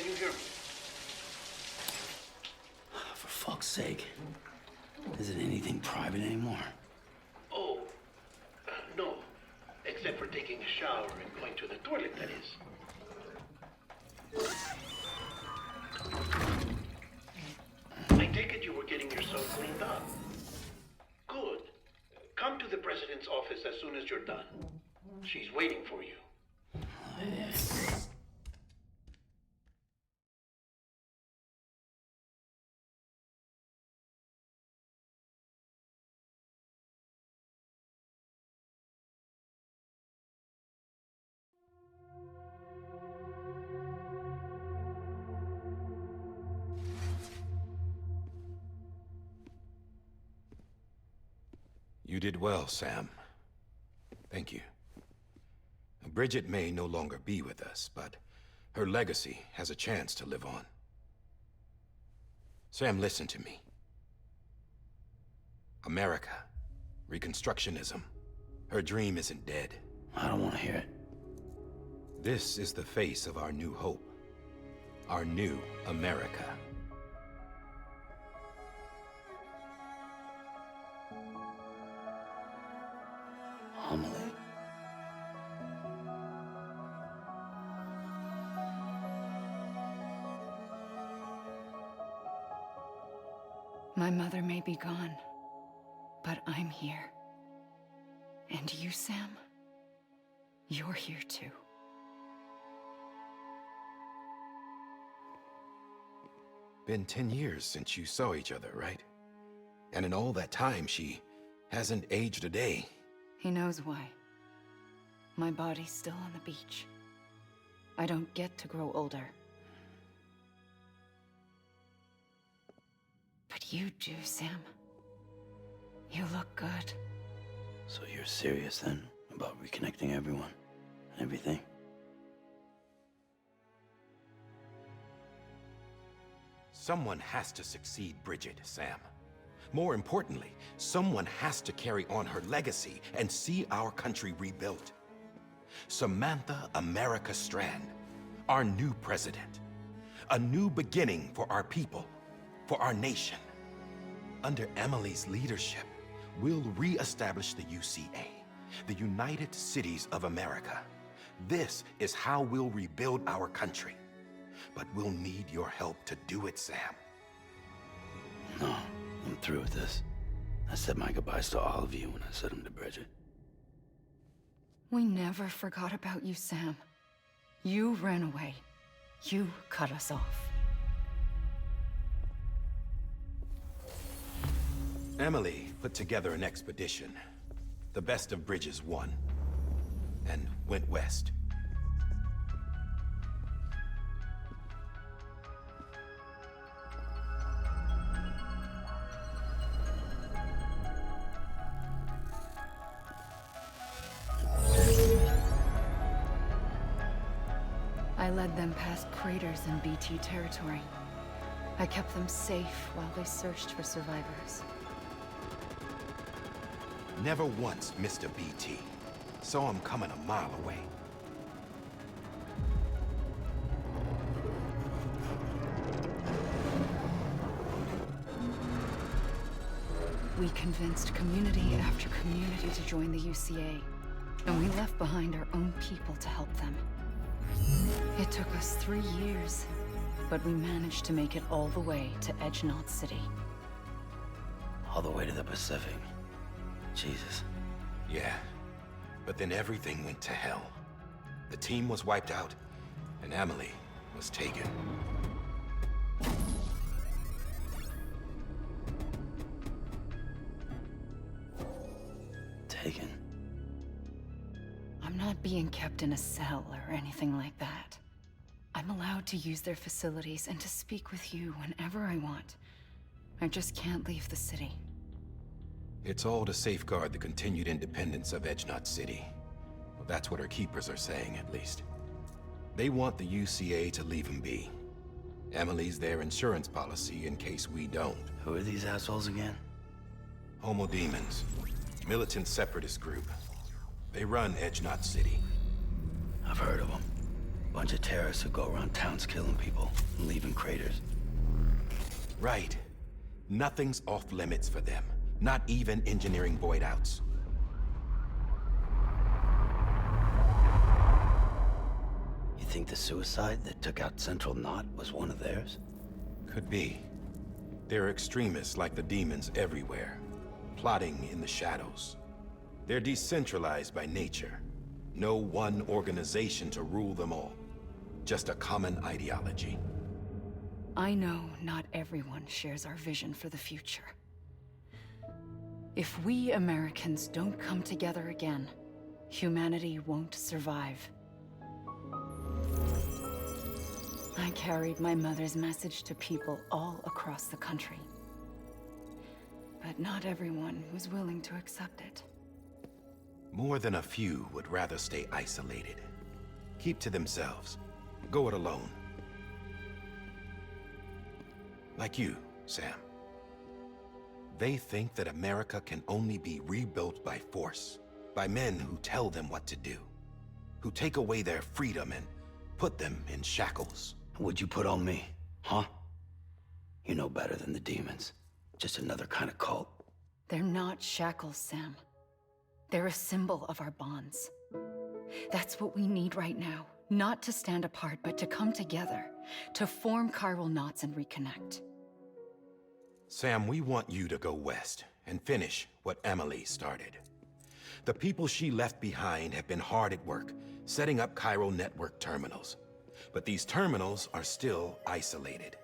Can you hear me? For fuck's sake. Isn't anything private anymore? Oh, no. Except for taking a shower and going to the toilet, that is. I take it you were getting yourself cleaned up. Good. Come to the president's office as soon as you're done. She's waiting for you. You did well, Sam. Thank you. Bridget may no longer be with us, but her legacy has a chance to live on. Sam, listen to me. America, Reconstructionism, her dream isn't dead. I don't want to hear it. This is the face of our new hope. Our new America. Amelie. My mother may be gone, but I'm here. And you, Sam, you're here too. Been 10 years since you saw each other, right? And in all that time, she hasn't aged a day. He knows why. My body's still on the beach. I don't get to grow older. But you do, Sam. You look good. So you're serious then about reconnecting everyone and everything? Someone has to succeed Bridget, Sam. More importantly, someone has to carry on her legacy and see our country rebuilt. Samantha America Strand, our new president. A new beginning for our people, for our nation. Under Emily's leadership, we'll re-establish the UCA, the United Cities of America. This is how we'll rebuild our country. But we'll need your help to do it, Sam. No, I'm through with this. I said my goodbyes to all of you when I said them to Bridget. We never forgot about you, Sam. You ran away. You cut us off. Emily put together an expedition. The best of Bridges won. And went west. I led them past craters in BT territory. I kept them safe while they searched for survivors. Never once missed a BT. Saw him coming a mile away. We convinced community after community to join the UCA, and we left behind our own people to help them. It took us 3 years, but we managed to make it all the way to Edge-Knot City. All the way to the Pacific. Jesus. Yeah, but then everything went to hell. The team was wiped out, and Emily was taken. Taken? I'm not being kept in a cell or anything like that. I'm allowed to use their facilities and to speak with you whenever I want. I just can't leave the city. It's all to safeguard the continued independence of Edge-Knot City. Well, that's what our keepers are saying, at least. They want the UCA to leave him be. Emily's their insurance policy in case we don't. Who are these assholes again? Homo Demons. Militant separatist group. They run Edge-Knot City. I've heard of them. Bunch of terrorists who go around towns killing people and leaving craters. Right. Nothing's off limits for them. Not even engineering void outs. You think the suicide that took out Central Knot was one of theirs? Could be. There are extremists like the demons everywhere, plotting in the shadows. They're decentralized by nature. No one organization to rule them all. Just a common ideology. I know not everyone shares our vision for the future. If we Americans don't come together again, humanity won't survive. I carried my mother's message to people all across the country. But not everyone was willing to accept it. More than a few would rather stay isolated. Keep to themselves. Go it alone. Like you, Sam. They think that America can only be rebuilt by force, by men who tell them what to do, who take away their freedom and put them in shackles. What'd you put on me, huh? You know better than the demons. Just another kind of cult. They're not shackles, Sam. They're a symbol of our bonds. That's what we need right now. Not to stand apart, but to come together. To form chiral knots and reconnect. Sam, we want you to go west and finish what Emily started. The people she left behind have been hard at work, setting up chiral network terminals. But these terminals are still isolated.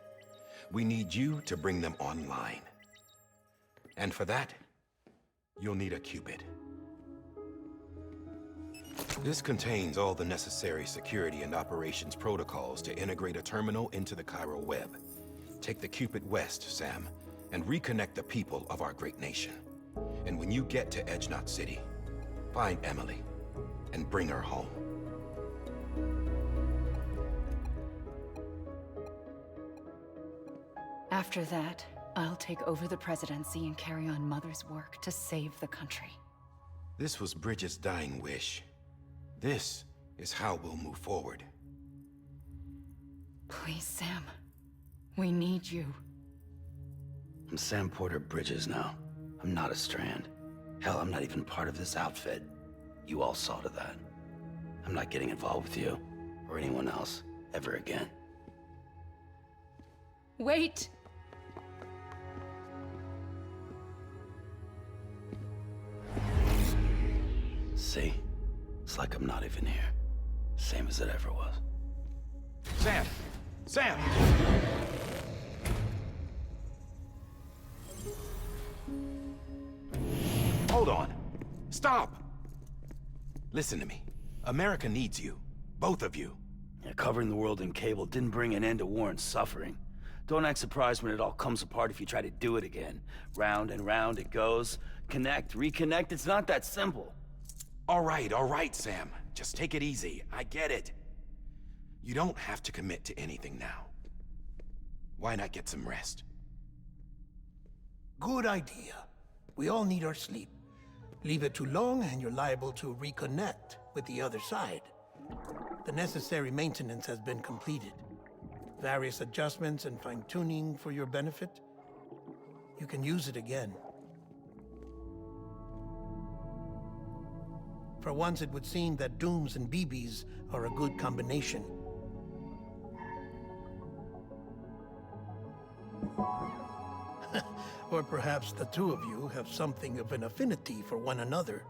We need you to bring them online. And for that, you'll need a Cupid. This contains all the necessary security and operations protocols to integrate a terminal into the chiral web. Take the Cupid west, Sam, and reconnect the people of our great nation. And when you get to Edge Knot City, find Emily and bring her home. After that, I'll take over the presidency and carry on Mother's work to save the country. This was Bridget's dying wish. This is how we'll move forward. Please, Sam. We need you. I'm Sam Porter Bridges now. I'm not a Strand. Hell, I'm not even part of this outfit. You all saw to that. I'm not getting involved with you, or anyone else, ever again. Wait! See? It's like I'm not even here. Same as it ever was. Sam! Sam! Hold on. Stop! Listen to me. America needs you. Both of you. Yeah, covering the world in cable didn't bring an end to war and suffering. Don't act surprised when it all comes apart if you try to do it again. Round and round it goes. Connect, reconnect, it's not that simple. All right, Sam. Just take it easy. I get it. You don't have to commit to anything now. Why not get some rest? Good idea. We all need our sleep. Leave it too long and you're liable to reconnect with the other side. The necessary maintenance has been completed. Various adjustments and fine-tuning for your benefit. You can use it again. For once, it would seem that Dooms and BBs are a good combination. Or perhaps the two of you have something of an affinity for one another.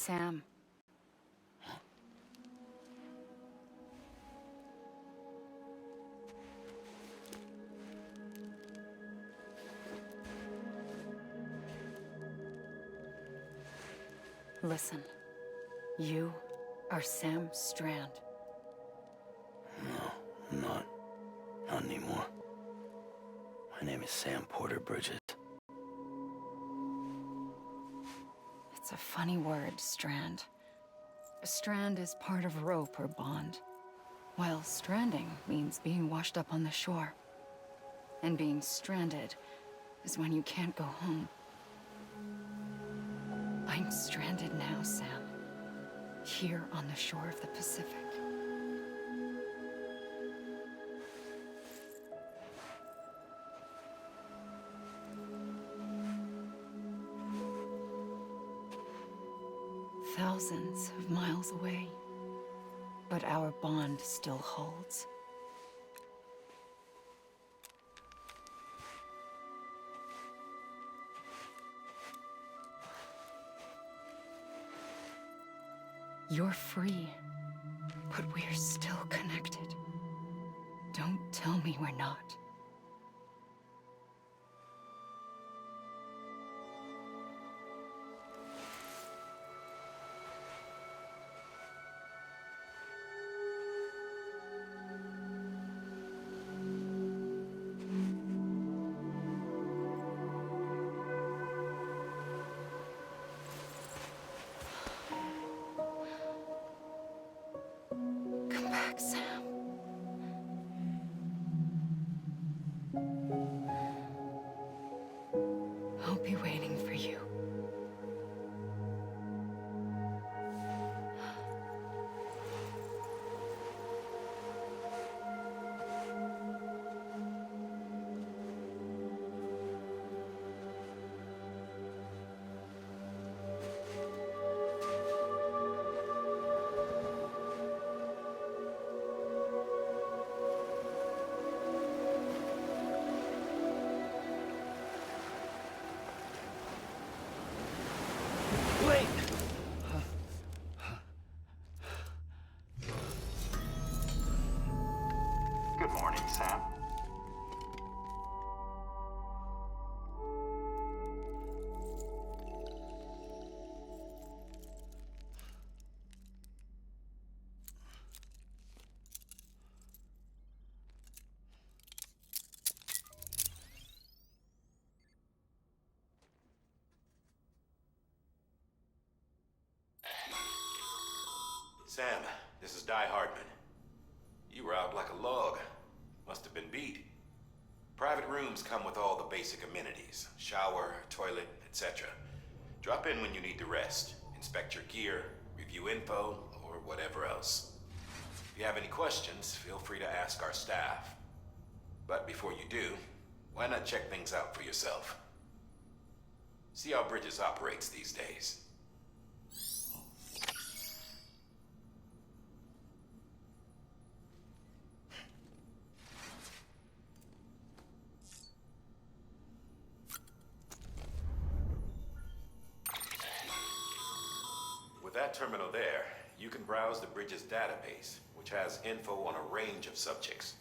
Sam. Listen, you are Sam Strand. No, I'm not. Not anymore. My name is Sam Porter Bridges. It's a funny word, Strand. A strand is part of rope or bond, while stranding means being washed up on the shore. And being stranded is when you can't go home. I'm stranded now, Sam. Here on the shore of the Pacific. Thousands of miles away. But our bond still holds. You're free, but we're still connected. Don't tell me we're not. Come back, Sam. I'll be waiting for you. Wait! Good morning, Sam. Sam, this is Di Hardman. You were out like a log. Must have been beat. Private rooms come with all the basic amenities. Shower, toilet, etc. Drop in when you need to rest. Inspect your gear, review info, or whatever else. If you have any questions, feel free to ask our staff. But before you do, why not check things out for yourself? See how Bridges operates these days. With that terminal there, you can browse the Bridges database, which has info on a range of subjects.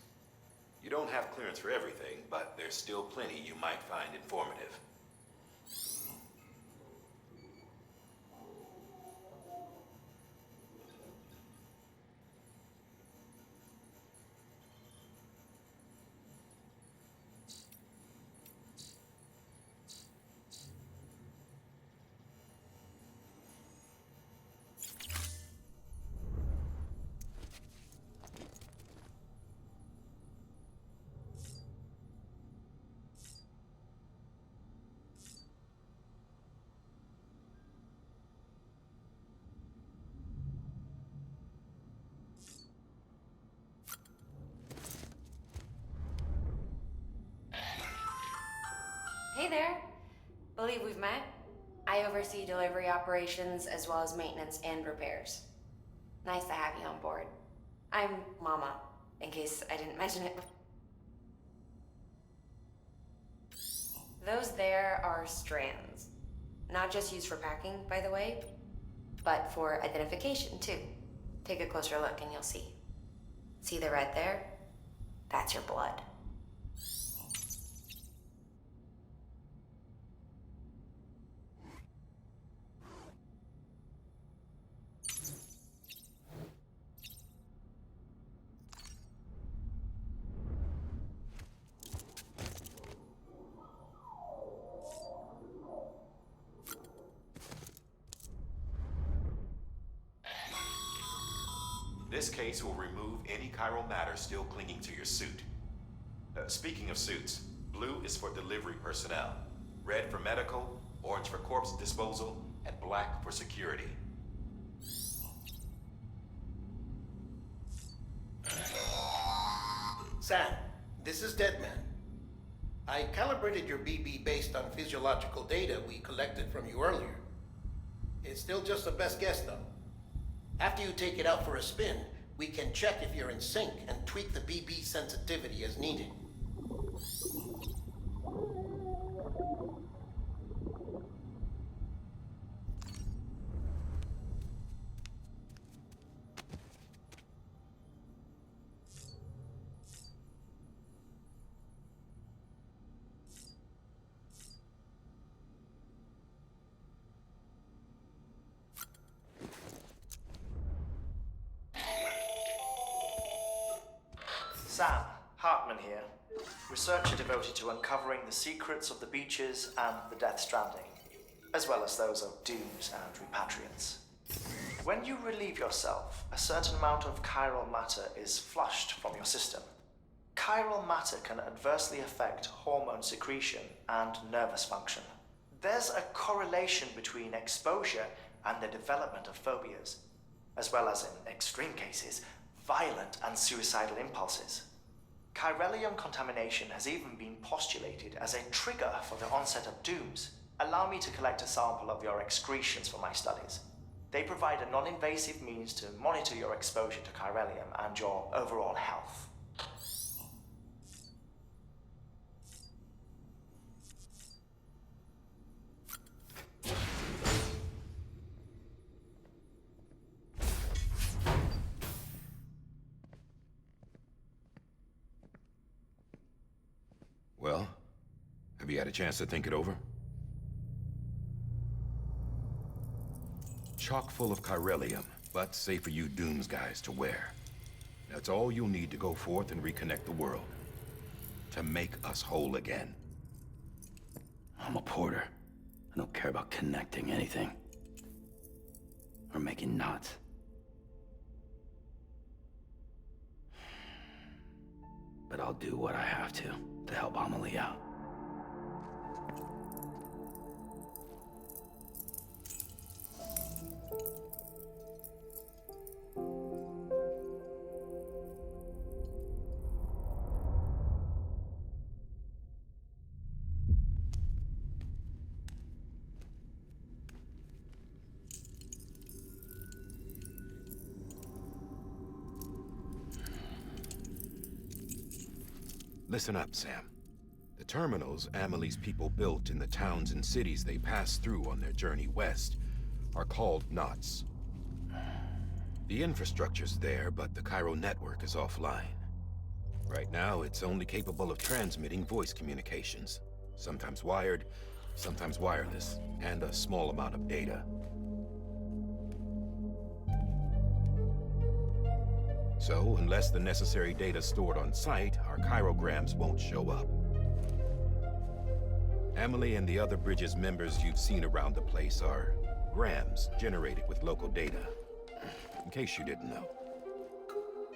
You don't have clearance for everything, but there's still plenty you might find informative. Hey there. Believe we've met. I oversee delivery operations as well as maintenance and repairs. Nice to have you on board. I'm Mama, in case I didn't mention it. Those there are strands. Not just used for packing, by the way. but for identification too. Take a closer look and you'll see. See the red there? That's your blood. This case will remove any chiral matter still clinging to your suit. Speaking of suits, blue is for delivery personnel, red for medical, orange for corpse disposal, and black for security. Sam, this is Deadman. I calibrated your BB based on physiological data we collected from you earlier. It's still just a best guess, though. After you take it out for a spin, we can check if you're in sync and tweak the BB sensitivity as needed. Sam, Hartman here, researcher devoted to uncovering the secrets of the beaches and the Death Stranding, as well as those of dooms and repatriants. When you relieve yourself, a certain amount of chiral matter is flushed from your system. Chiral matter can adversely affect hormone secretion and nervous function. There's a correlation between exposure and the development of phobias, as well as, in extreme cases, violent and suicidal impulses. Chiralium contamination has even been postulated as a trigger for the onset of dooms. Allow me to collect a sample of your excretions for my studies. They provide a non-invasive means to monitor your exposure to chiralium and your overall health. Well, have you had a chance to think it over? Chock full of chiralium, but safe for you Dooms guys to wear. That's all you'll need to go forth and reconnect the world. To make us whole again. I'm a porter. I don't care about connecting anything. Or making knots. But I'll do what I have to help Amelie out. Listen up, Sam. The terminals Amelie's people built in the towns and cities they passed through on their journey west are called knots. The infrastructure's there, but the chiral network is offline. Right now, it's only capable of transmitting voice communications, sometimes wired, sometimes wireless, and a small amount of data. So, unless the necessary data's stored on site, our chirograms won't show up. Amelie and the other Bridges members you've seen around the place are grams generated with local data. In case you didn't know.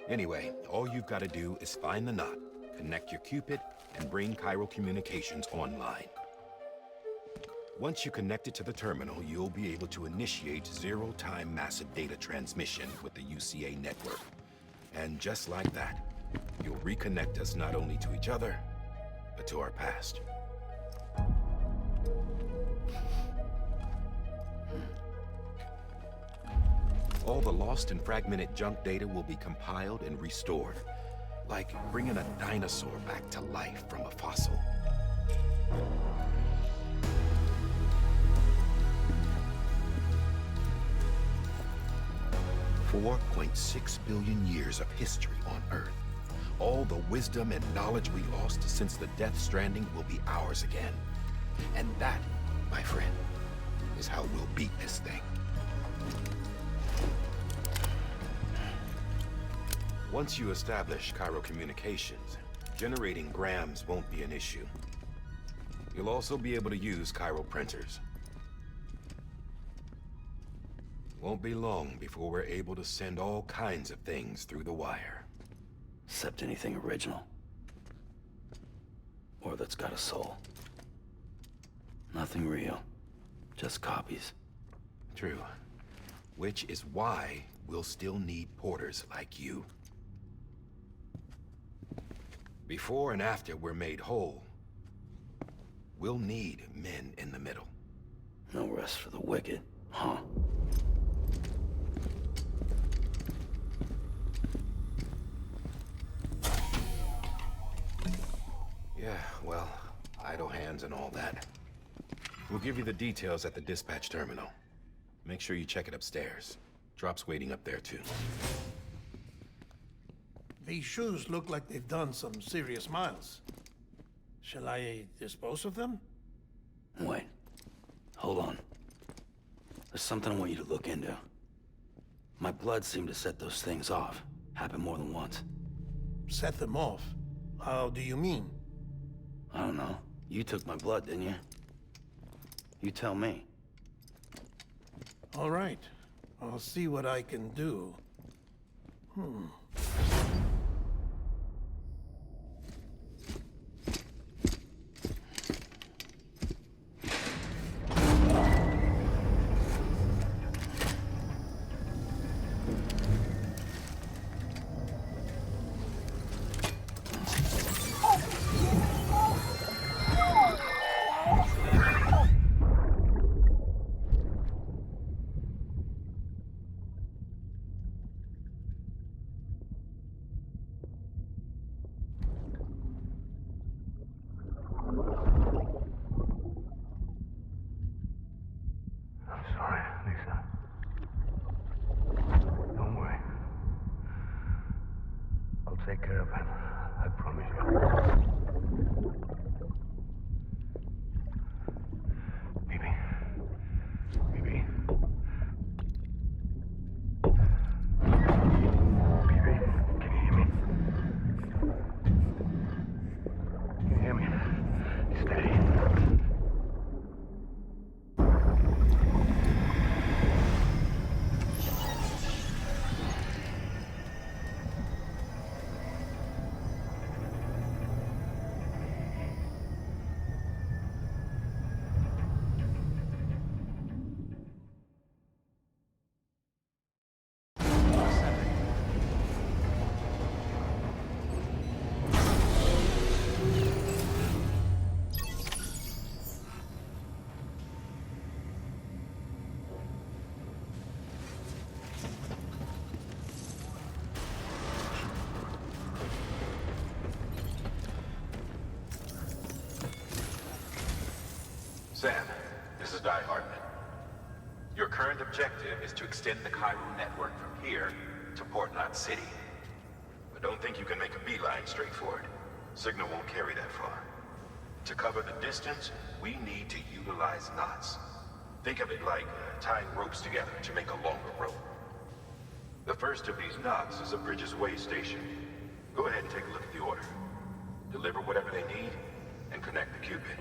Anyway, all you've got to do is find the knot, connect your Cupid, and bring chiral communications online. Once you connect it to the terminal, you'll be able to initiate zero-time massive data transmission with the UCA network. And just like that, you'll reconnect us not only to each other, but to our past. All the lost and fragmented junk data will be compiled and restored, like bringing a dinosaur back to life from a fossil. 4.6 billion years of history on Earth. All the wisdom and knowledge we lost since the Death Stranding will be ours again. And that, my friend, is how we'll beat this thing. Once you establish Cairo communications, generating grams won't be an issue. You'll also be able to use Cairo printers. Won't be long before we're able to send all kinds of things through the wire. Except anything original. Or that's got a soul. Nothing real. Just copies. True. Which is why we'll still need porters like you. Before and after we're made whole, we'll need men in the middle. No rest for the wicked, huh? Yeah, well, idle hands and all that. We'll give you the details at the dispatch terminal. Make sure you check it upstairs. Drop's waiting up there too. These shoes look like they've done some serious miles. Shall I dispose of them? Wait. Hold on. There's something I want you to look into. My blood seemed to set those things off. Happened more than once. Set them off? How do you mean? I don't know. You took my blood, didn't you? You tell me. All right. I'll see what I can do. Sorry, Lisa. Don't worry. I'll take care of it. I promise you. Baby. Baby. Baby, can you hear me? Can you hear me? Steady. Sam, this is Di Hartman. Your current objective is to extend the Cairo network from here to Port Knot City. But don't think you can make a beeline straight for it. Signal won't carry that far. To cover the distance, we need to utilize knots. Think of it like tying ropes together to make a longer rope. The first of these knots is a Bridges Way station. Go ahead and take a look at the order. Deliver whatever they need, and connect the Cupid.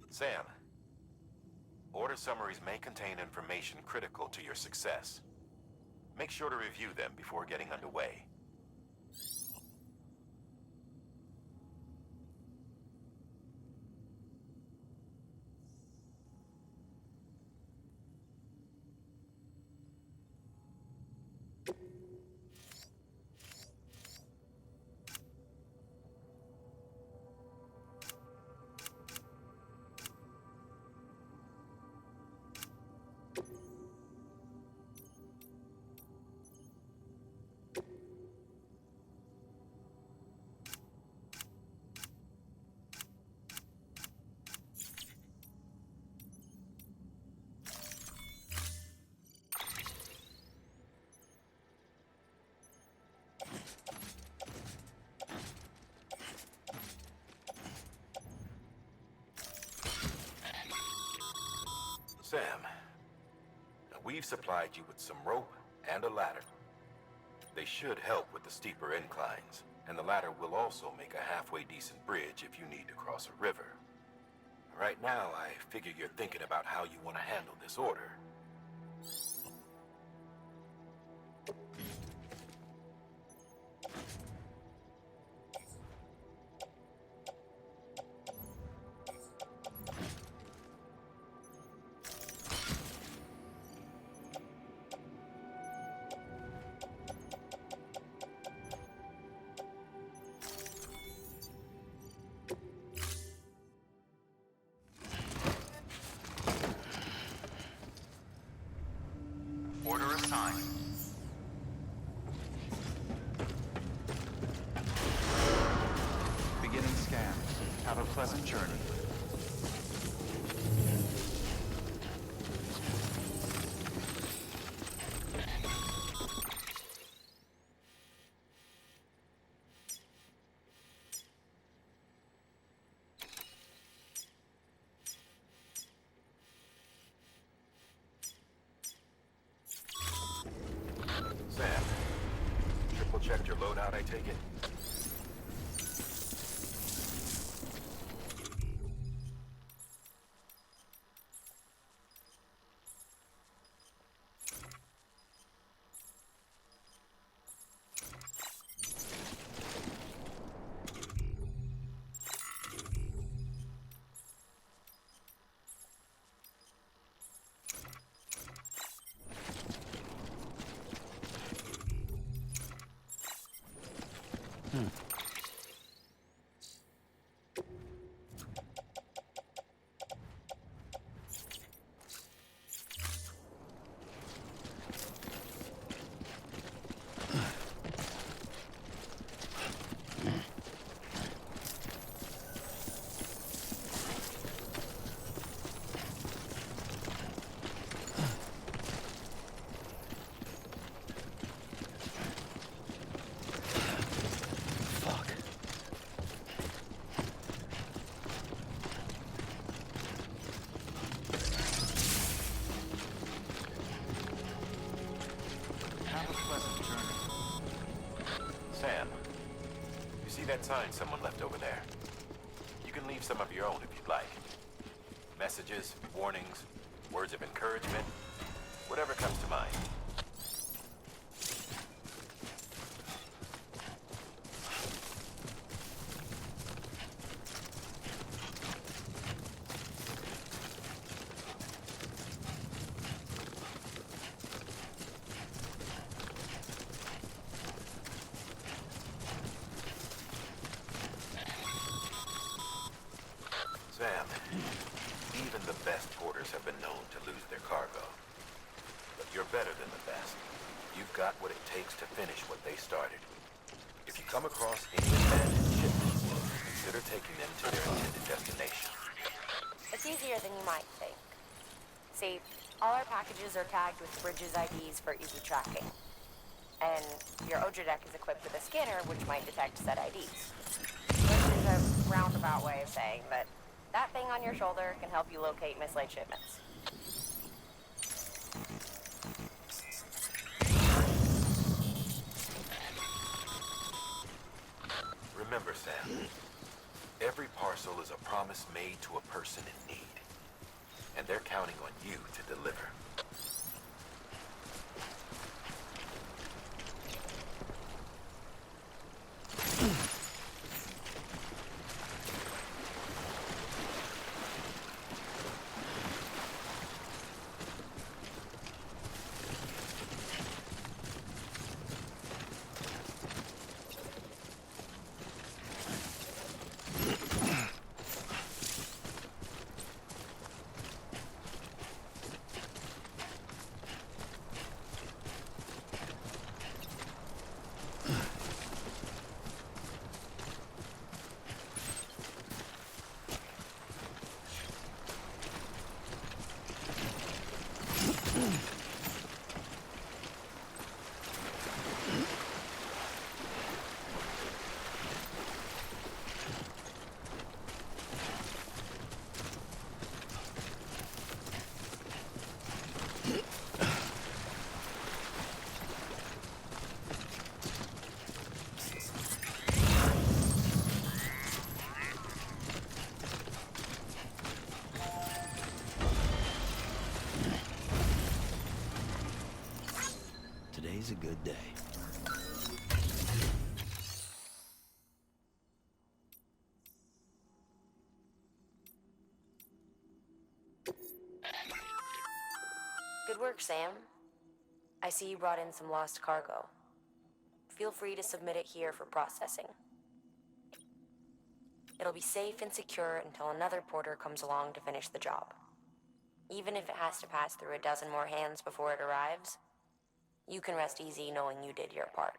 Sam, order summaries may contain information critical to your success. Make sure to review them before getting underway. Sam, now we've supplied you with some rope and a ladder. They should help with the steeper inclines, and the ladder will also make a halfway decent bridge if you need to cross a river. Right now, I figure you're thinking about how you want to handle this order. Order assigned. Beginning scan. Have a pleasant journey. Sam, triple-checked your loadout, I take it? Sam, you see that sign someone left over there? You can leave some of your own if you'd like. Messages, warnings, words of encouragement, whatever comes to mind. Sam, even the best porters have been known to lose their cargo. But you're better than the best. You've got what it takes to finish what they started. If you come across any abandoned shipments, consider taking them to their intended destination. It's easier than you might think. See, all our packages are tagged with Bridges IDs for easy tracking. And your Oja deck is equipped with a scanner which might detect said IDs. This is a roundabout way of saying that that thing on your shoulder can help you locate mislaid shipments. Remember, Sam, every parcel is a promise made to a person in need. And they're counting on you to deliver. Today's a good day. Good work, Sam. I see you brought in some lost cargo. Feel free to submit it here for processing. It'll be safe and secure until another porter comes along to finish the job. Even if it has to pass through a dozen more hands before it arrives, you can rest easy knowing you did your part.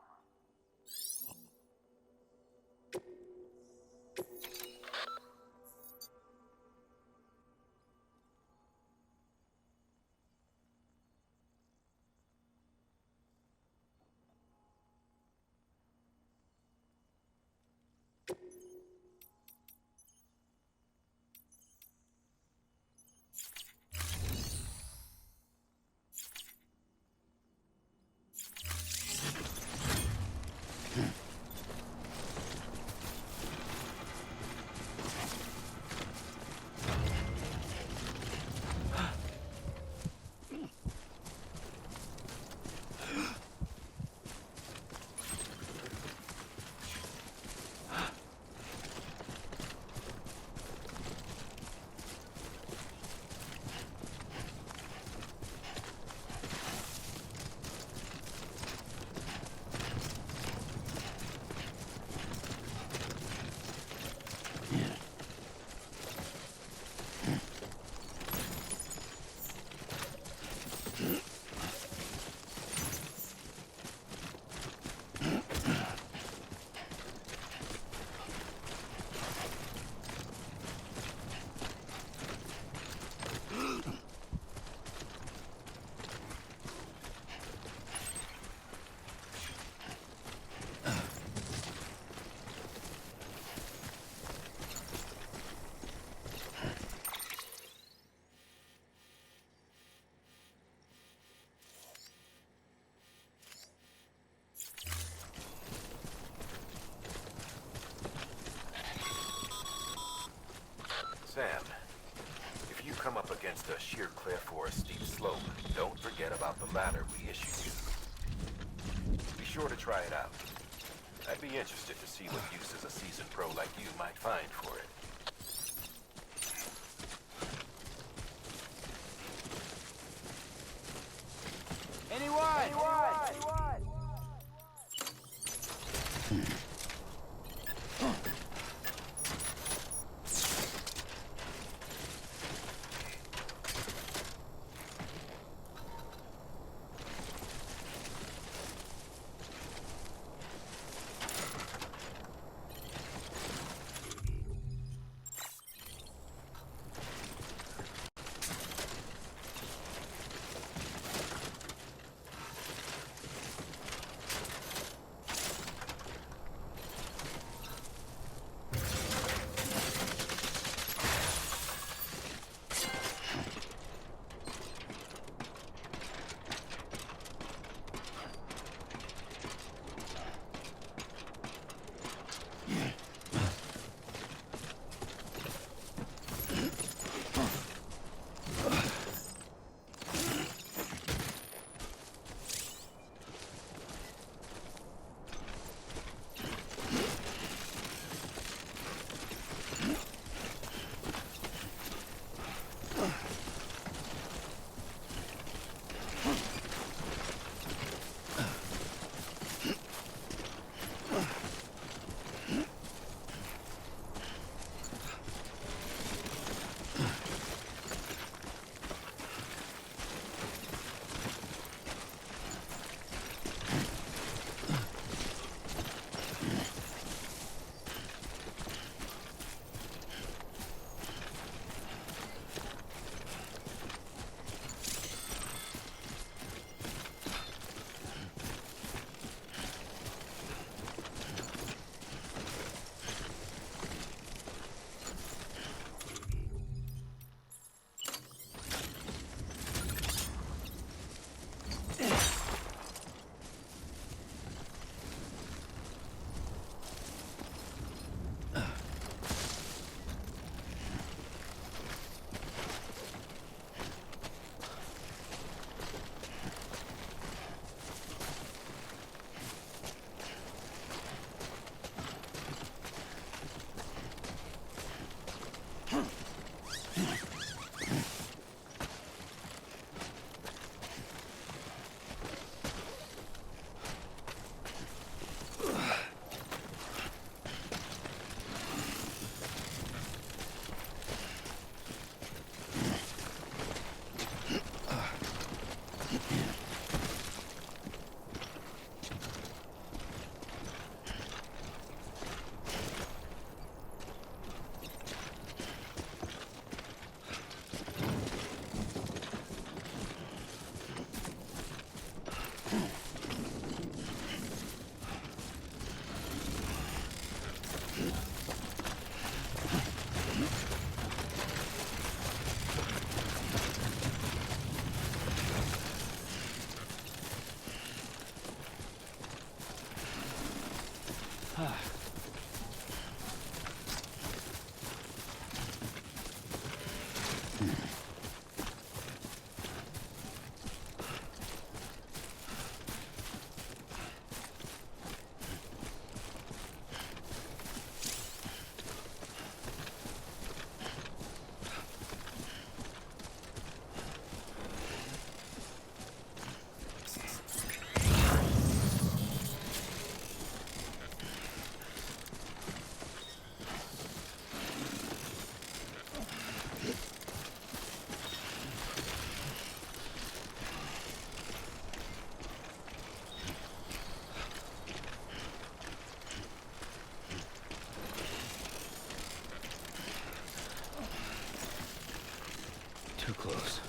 Sam, if you come up against a sheer cliff or a steep slope, don't forget about the ladder we issued you. Be sure to try it out. I'd be interested to see what uses a seasoned pro like you might find for it. Too close.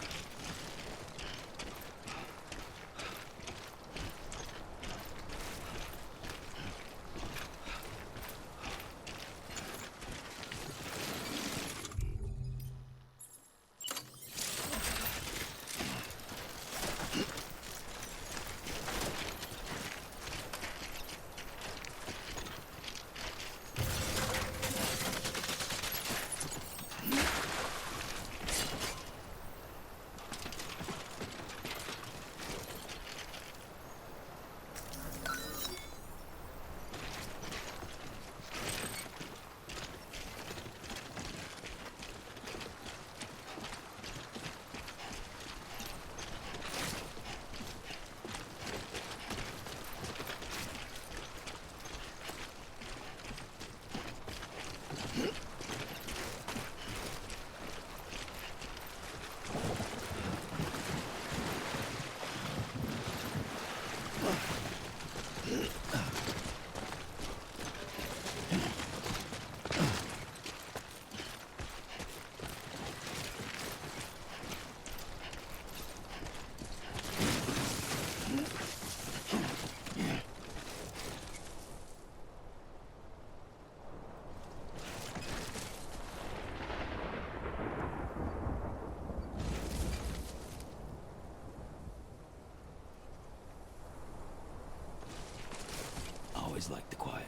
Always like the quiet.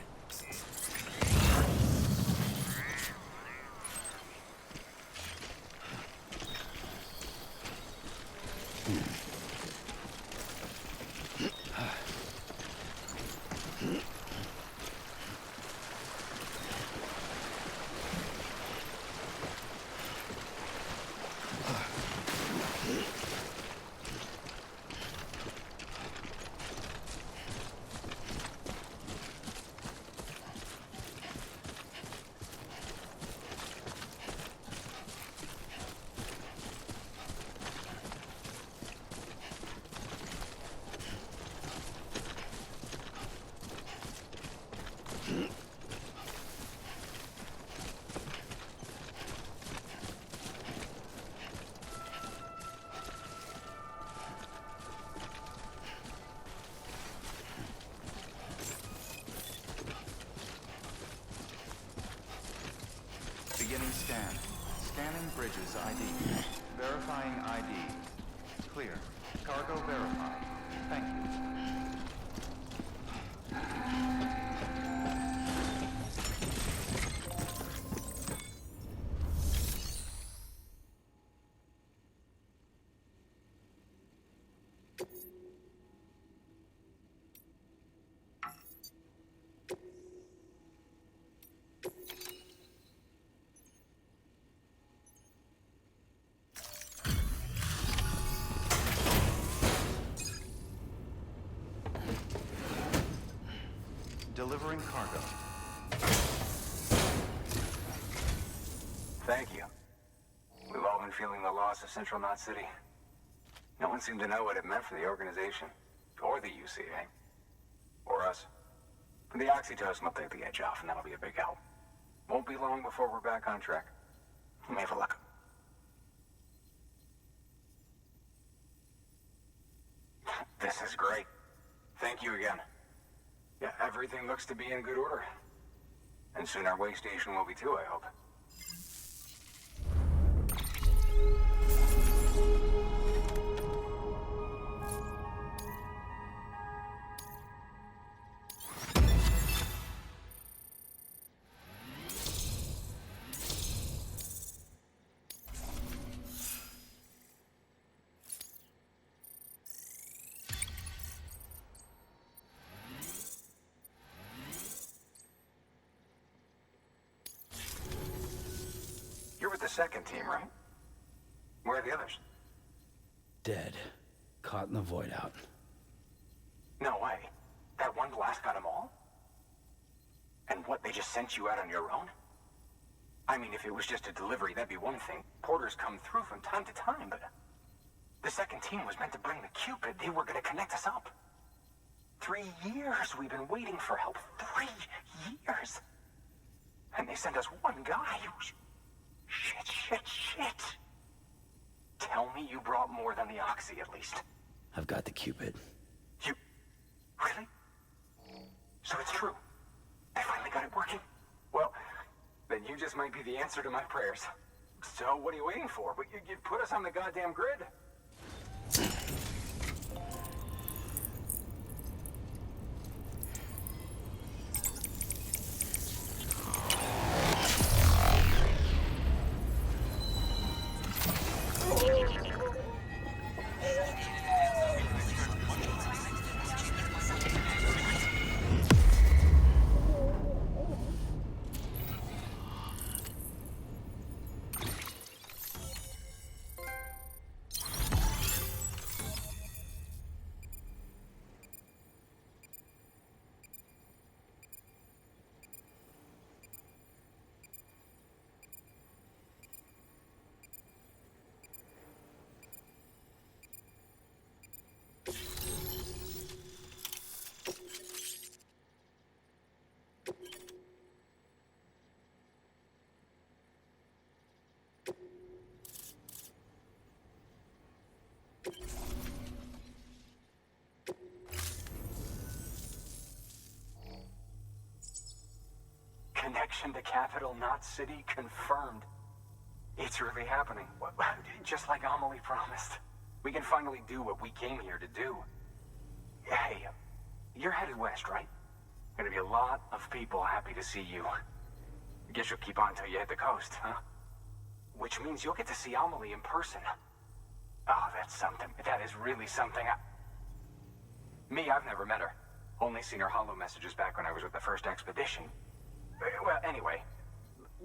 Beginning scan. Scanning bridges ID. Verifying ID. Clear. Cargo verified. Thank you. Delivering cargo. Thank you. We've all been feeling the loss of Central Knot City. No one seemed to know what it meant for the organization, or the UCA, or us. The oxytocin will take the edge off, and that'll be a big help. Won't be long before we're back on track. May have luck. This is great. Thank you again. Yeah, everything looks to be in good order. And soon our way station will be too, I hope. second team, right? Where are the others? Dead. Caught in the void out. No way. That one blast got them all? And what, they just sent you out on your own? I mean, if it was just a delivery, that'd be one thing. Porters come through from time to time, but... The second team was meant to bring the Cupid. They were gonna connect us up. 3 years we've been waiting for help. 3 years! And they sent us one guy. Shit. Tell me you brought more than the Oxy, at least. I've got the Cupid. You... Really? So it's true. They finally got it working. Well, then you just might be the answer to my prayers. So what are you waiting for? You put us on the goddamn grid. Connection to capital, not city, confirmed. It's really happening. Just like Amelie promised. We can finally do what we came here to do. Hey, you're headed west, right? Gonna be a lot of people happy to see you. Guess you'll keep on till you hit the coast, huh? Which means you'll get to see Amelie in person. Oh, that's something. That is really something. Me, I've never met her. Only seen her holo messages back when I was with the first expedition. Well, anyway,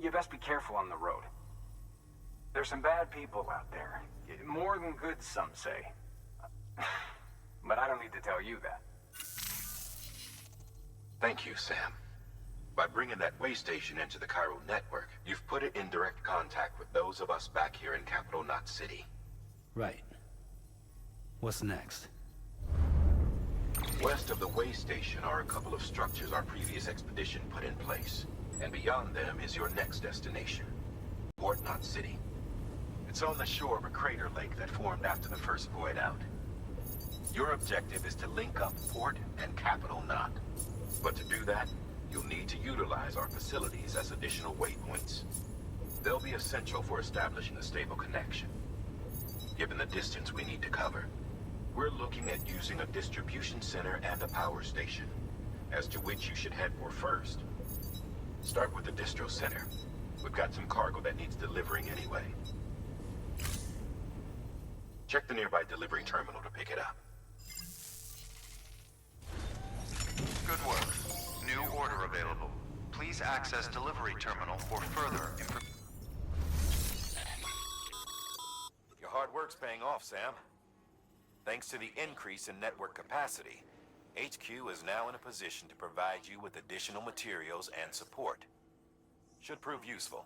you best be careful on the road. There's some bad people out there. More than good, some say. But I don't need to tell you that. Thank you, Sam. By bringing that way station into the Cairo network, you've put it in direct contact with those of us back here in Capital Knot City. Right. What's next? West of the way station are a couple of structures our previous expedition put in place. And beyond them is your next destination, Port Knot City. It's on the shore of a crater lake that formed after the first void out. Your objective is to link up Port and Capital Knot. But to do that, you'll need to utilize our facilities as additional waypoints. They'll be essential for establishing a stable connection. Given the distance we need to cover, we're looking at using a distribution center and a power station, as to which you should head for first. Start with the distro center. We've got some cargo that needs delivering anyway. Check the nearby delivery terminal to pick it up. Good work. New order available. Please access delivery terminal for further information. Your hard work's paying off, Sam. Thanks to the increase in network capacity, HQ is now in a position to provide you with additional materials and support. Should prove useful.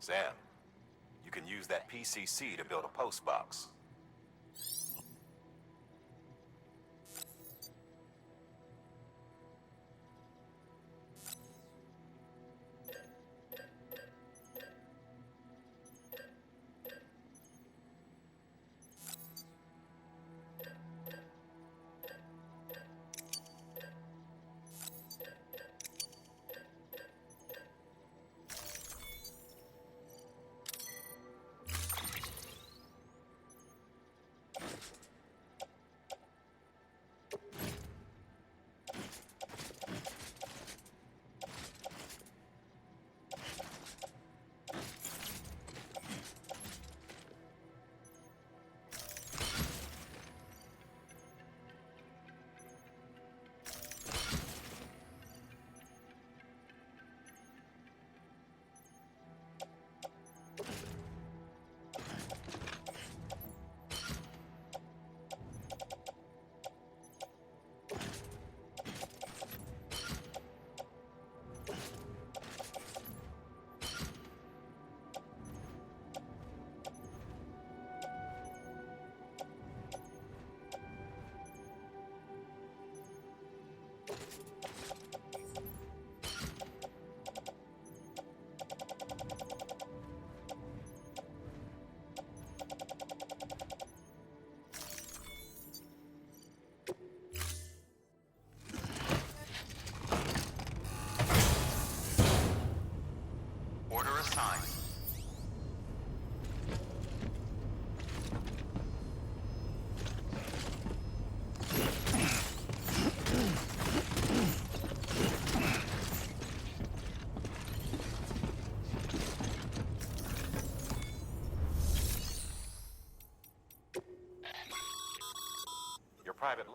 Sam, you can use that PCC to build a post box. Order assigned. Your private...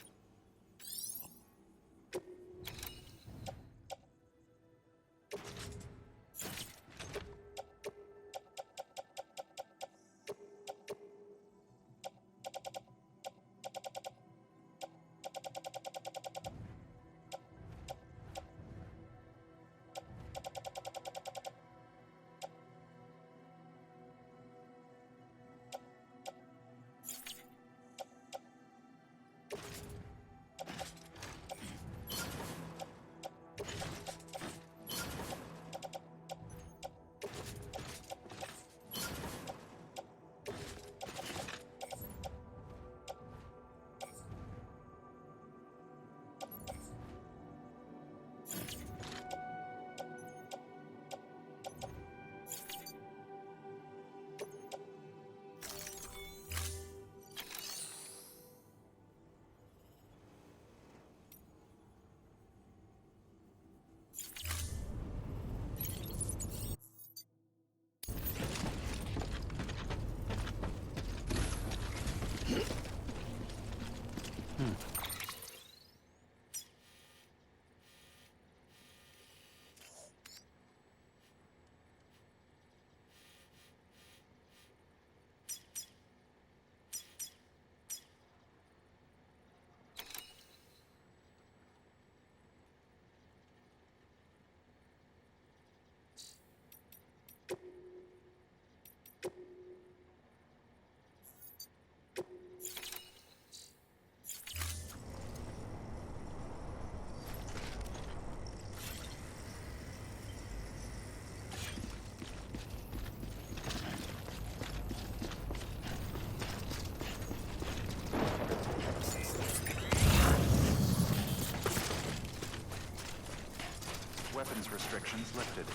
Weapons restrictions lifted.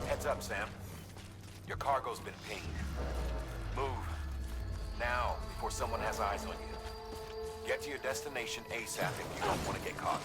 Heads up, Sam. Your cargo's been pinged. Move. Now, before someone has eyes on you. Get to your destination ASAP if you don't want to get caught.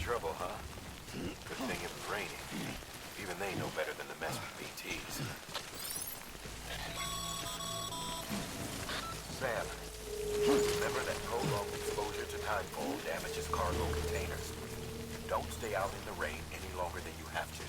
Trouble, huh? Good thing it was raining. Even they know better than to mess with BTs. Sam, remember that prolonged exposure to timefall damages cargo containers. Don't stay out in the rain any longer than you have to.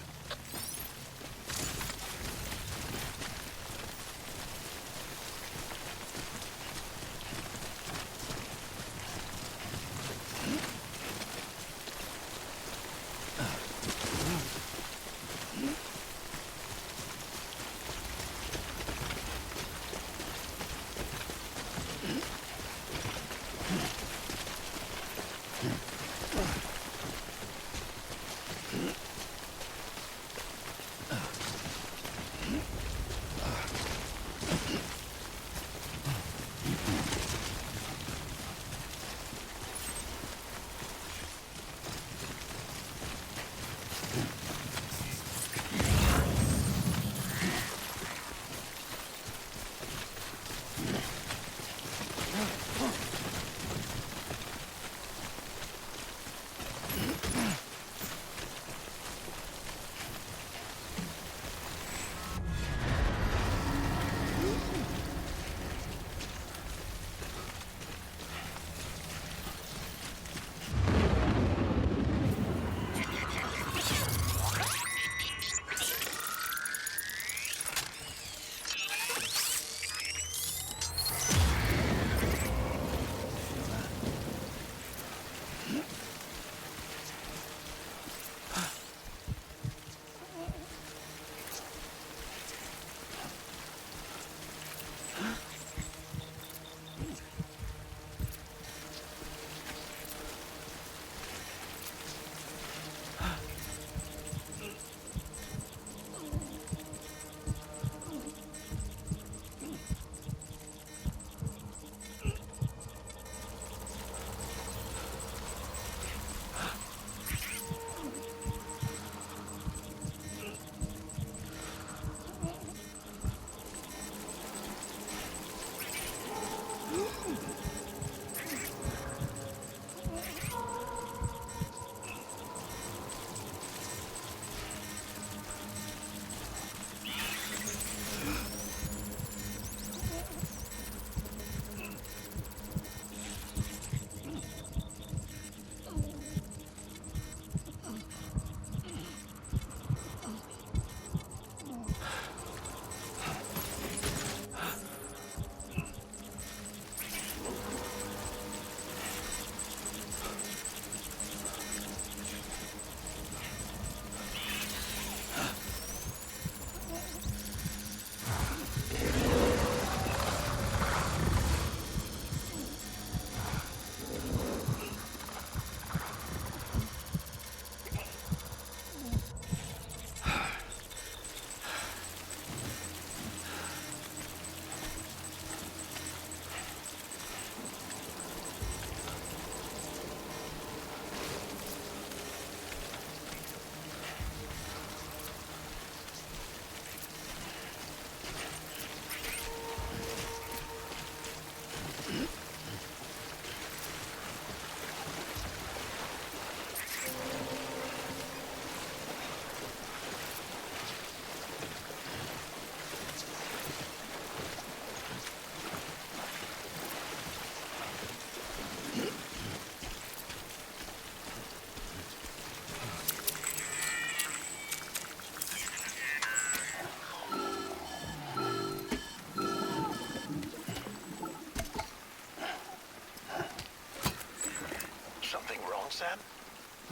Sam?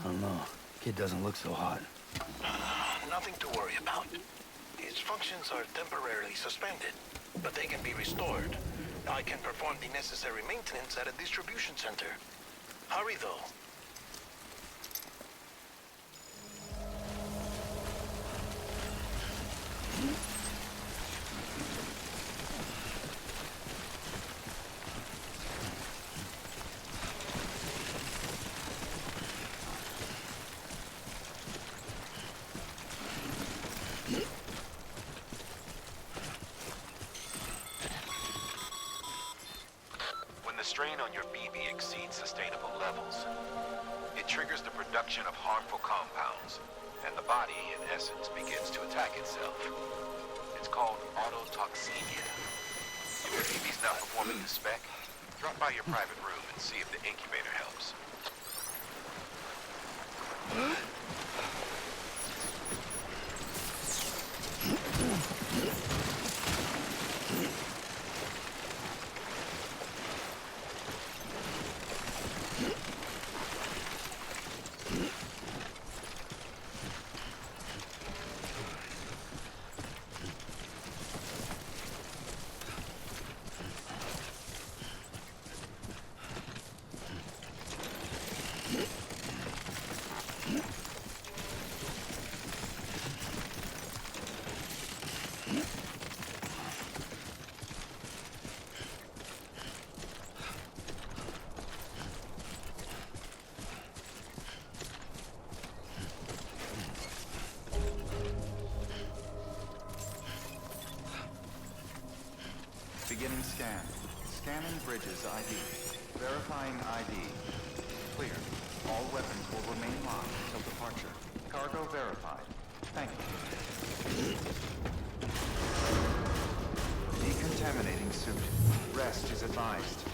I don't know. Kid doesn't look so hot. Nothing to worry about. His functions are temporarily suspended, but they can be restored. I can perform the necessary maintenance at a distribution center. Hurry, though. When the strain on your BB exceeds sustainable levels, it triggers the production of harmful compounds, and the body, in essence, begins to attack itself. It's called autotoxemia. Your BB's not performing the spec. Drop by your private room and see if the incubator helps. Beginning scan. Scanning bridges ID. Verifying ID. Clear. All weapons will remain locked until departure. Cargo verified. Thank you. Decontaminating suit. Rest is advised.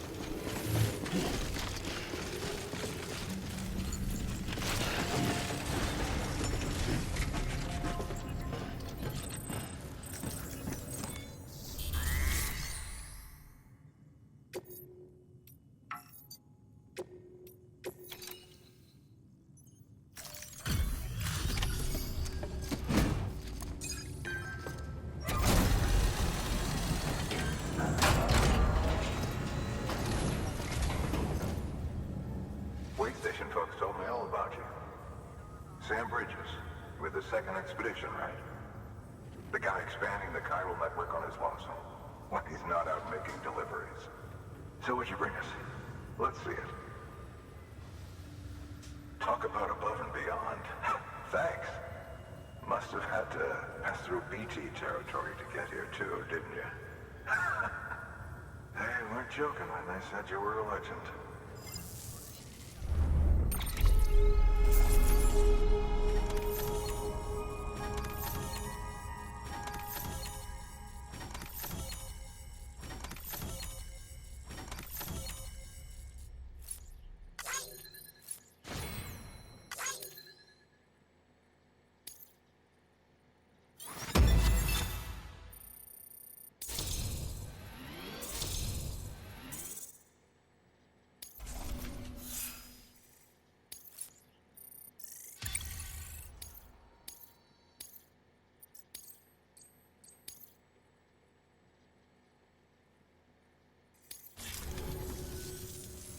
Sam Bridges, with the second expedition, right? The guy expanding the chiral network on his lonesome. When he's not out making deliveries. So what'd you bring us? Let's see it. Talk about above and beyond. Thanks. Must have had to pass through BT territory to get here too, didn't you? They weren't joking when they said you were a legend.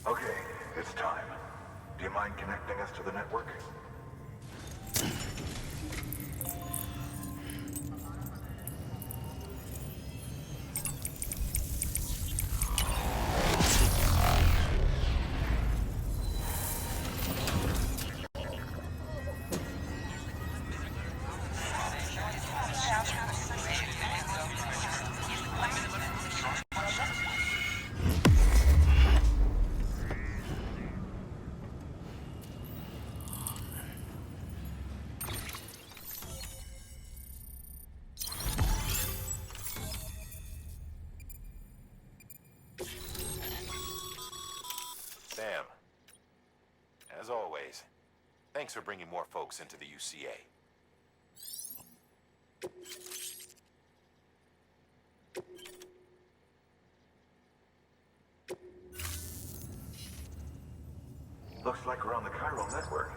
Okay, it's time. Do you mind connecting us to the network? Sam, as always, thanks for bringing more folks into the UCA. Looks like we're on the chiral network.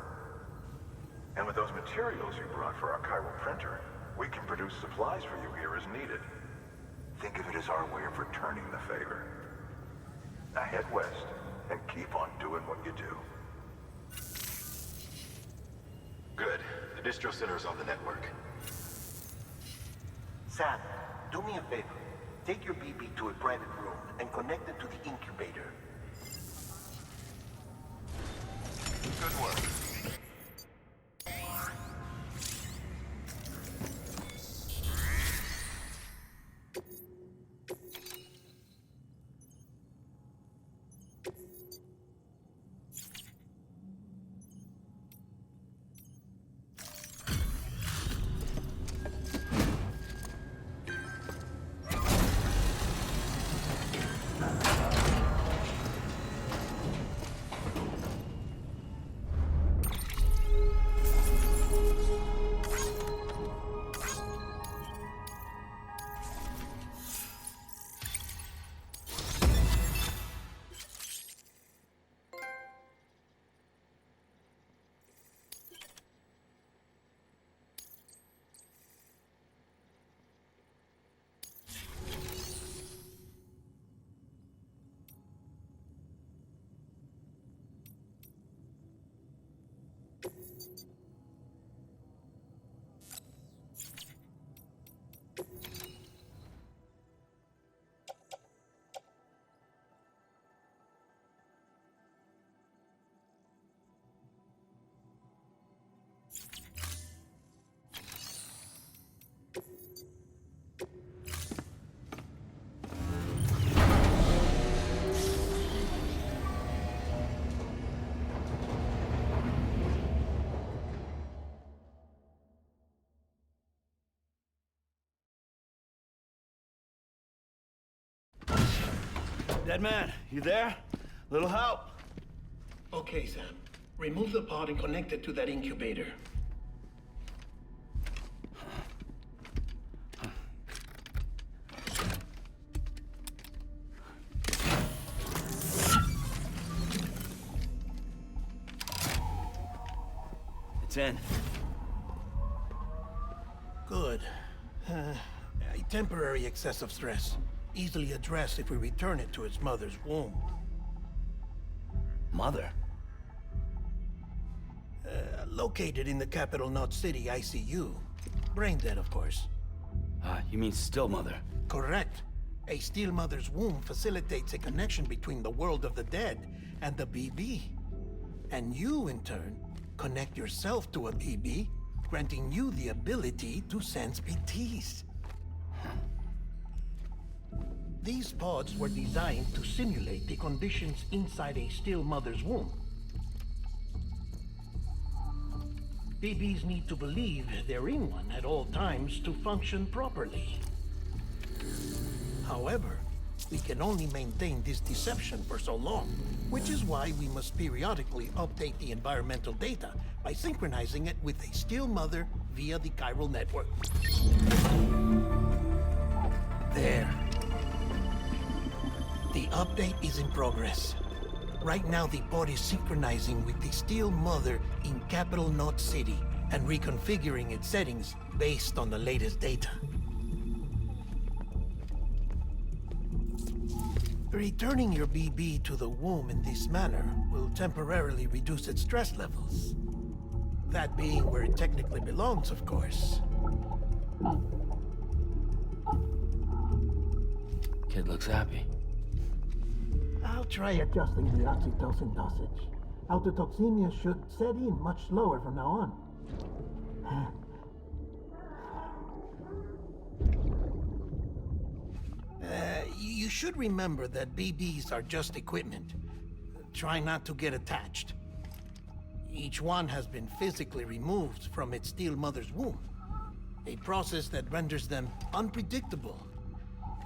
And with those materials you brought for our chiral printer, we can produce supplies for you here as needed. Think of it as our way of returning the favor. Now head west, and keep on doing what you do. Good. The distro center is on the network. Sam, do me a favor. Take your BB to a private room and connect it to the incubator. Good work. Dead man, you there? Little help? Okay, Sam. Remove the pod and connect it to that incubator. It's in. Good. A temporary excessive stress. Easily addressed if we return it to its mother's womb. Mother? Located in the capital Knot City ICU. Brain dead, of course. You mean still mother? Correct. A still mother's womb facilitates a connection between the world of the dead and the BB. And you, in turn, connect yourself to a BB, granting you the ability to sense PTs. These pods were designed to simulate the conditions inside a still mother's womb. BBs need to believe they're in one at all times to function properly. However, we can only maintain this deception for so long, which is why we must periodically update the environmental data by synchronizing it with a still mother via the chiral network. There. The update is in progress. Right now, the pod is synchronizing with the Steel Mother in Capital Knot City and reconfiguring its settings based on the latest data. Returning your BB to the womb in this manner will temporarily reduce its stress levels. That being where it technically belongs, of course. Kid looks happy. I'll try adjusting the oxytocin dosage. Autotoxemia should set in much slower from now on. You should remember that BBs are just equipment. Try not to get attached. Each one has been physically removed from its steel mother's womb. A process that renders them unpredictable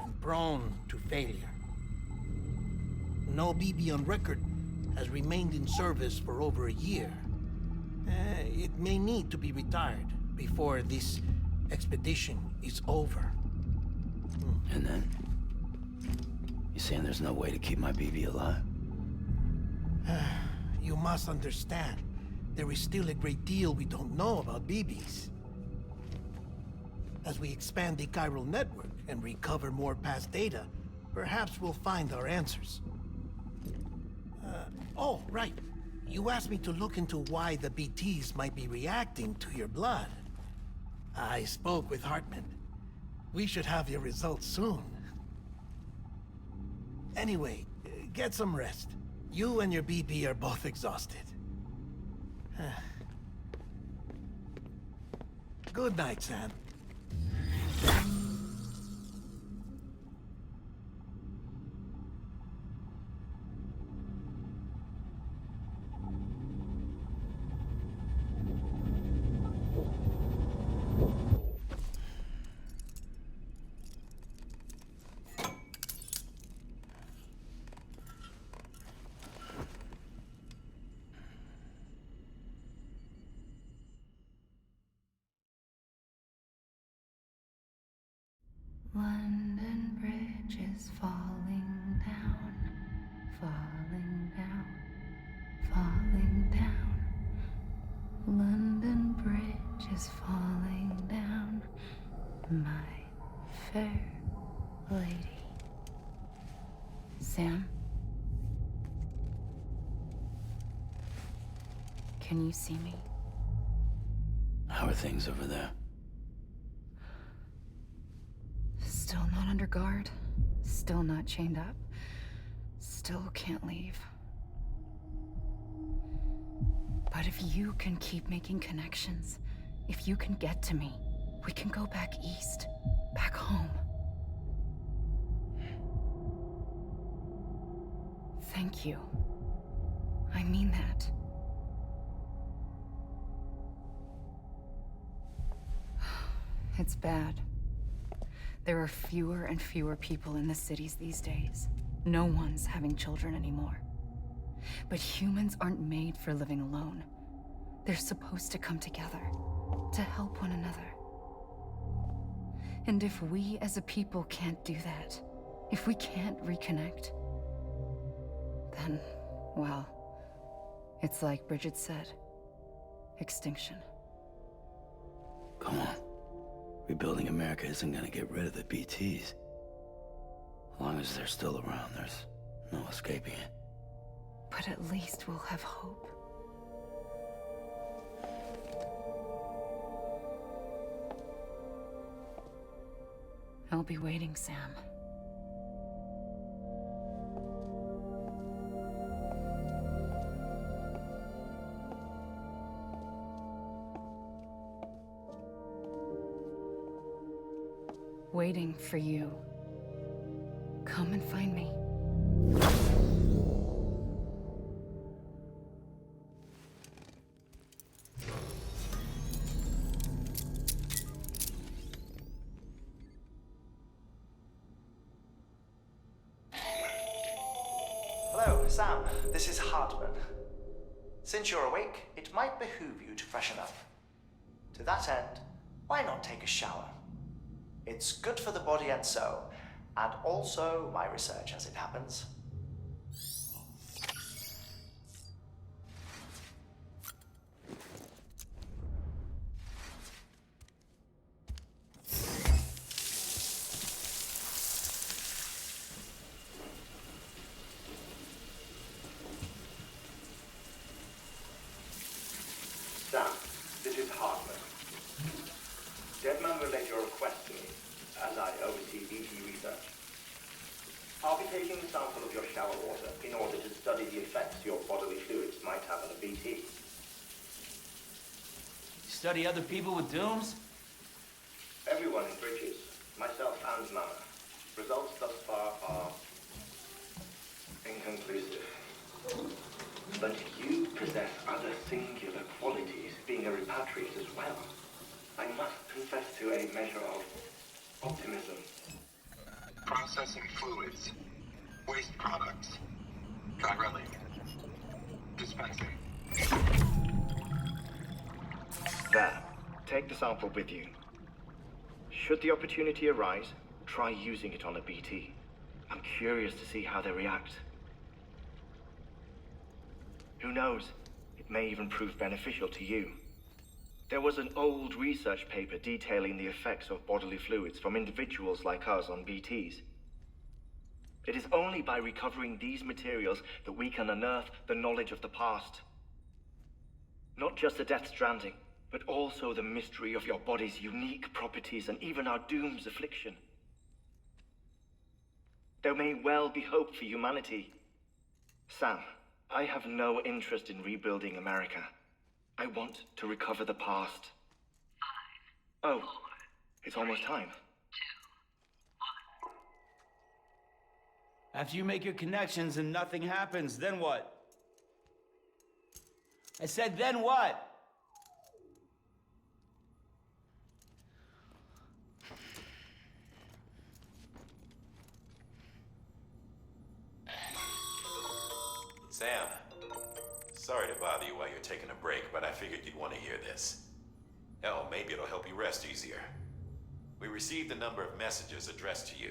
and prone to failure. No BB on record has remained in service for over a year. It may need to be retired before this expedition is over. And then? You saying there's no way to keep my BB alive? You must understand, there is still a great deal we don't know about BBs. As we expand the chiral network and recover more past data, perhaps we'll find our answers. Oh, right. You asked me to look into why the BTs might be reacting to your blood. I spoke with Hartman. We should have your results soon. Anyway, get some rest. You and your BP are both exhausted. Good night, Sam. London Bridge is falling down, falling down, falling down. London Bridge is falling down, my fair lady. Sam? Can you see me? How are things over there? Still not under guard, still not chained up, still can't leave. But if you can keep making connections, if you can get to me, we can go back east, back home. Thank you. I mean that. It's bad. There are fewer and fewer people in the cities these days. No one's having children anymore. But humans aren't made for living alone. They're supposed to come together, to help one another. And if we as a people can't do that, if we can't reconnect, then, well, it's like Bridget said, extinction. Come on. Rebuilding America isn't gonna get rid of the BTs. As long as they're still around, there's no escaping it. But at least we'll have hope. I'll be waiting, Sam. Waiting for you. Come and find me. Hello, Sam. This is Hartman. Since you're awake, it might behoove you to freshen up. To that end, why not take a shower? It's good for the body and soul, and also my research as it happens. Sam, this is Hartman. Deadman relayed your request to me, as I oversee BT research. I'll be taking a sample of your shower water in order to study the effects your bodily fluids might have on a BT. Study other people with dooms? Everyone in Bridges, myself and Mama. Results thus far are inconclusive. But you possess other singular qualities, being a repatriate as well. I must confess to a measure of optimism. Processing fluids. Waste products. Chirelli. Dispensing. There. Take the sample with you. Should the opportunity arise, try using it on a BT. I'm curious to see how they react. Who knows? It may even prove beneficial to you. There was an old research paper detailing the effects of bodily fluids from individuals like us on BTs. It is only by recovering these materials that we can unearth the knowledge of the past. Not just the Death Stranding, but also the mystery of your body's unique properties and even our doom's affliction. There may well be hope for humanity. Sam, I have no interest in rebuilding America. I want to recover the past. 5, oh, 4, it's almost time. 2, 1. After you make your connections and nothing happens, then what? I said, then what? Sam, sorry to bother you while you're taking a break, but I figured you'd want to hear this. Hell, maybe it'll help you rest easier. We received a number of messages addressed to you.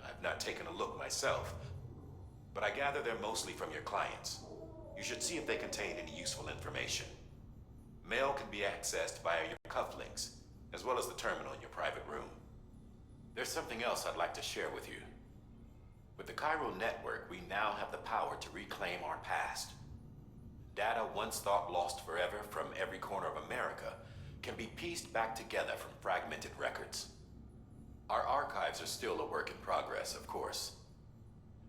I've not taken a look myself, but I gather they're mostly from your clients. You should see if they contain any useful information. Mail can be accessed via your cufflinks, as well as the terminal in your private room. There's something else I'd like to share with you. With the Cairo network, we now have the power to reclaim our past. Data once thought lost forever from every corner of America can be pieced back together from fragmented records. Our archives are still a work in progress, of course.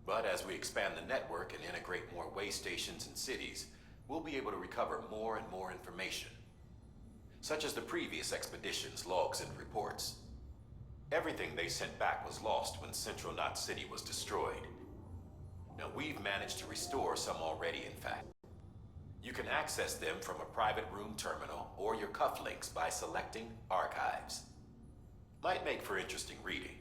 But as we expand the network and integrate more way stations and cities, we'll be able to recover more and more information, such as the previous expedition's logs and reports. Everything they sent back was lost when Central Knot City was destroyed. Now, we've managed to restore some already, in fact. You can access them from a private room terminal or your cufflinks by selecting Archives. Might make for interesting reading.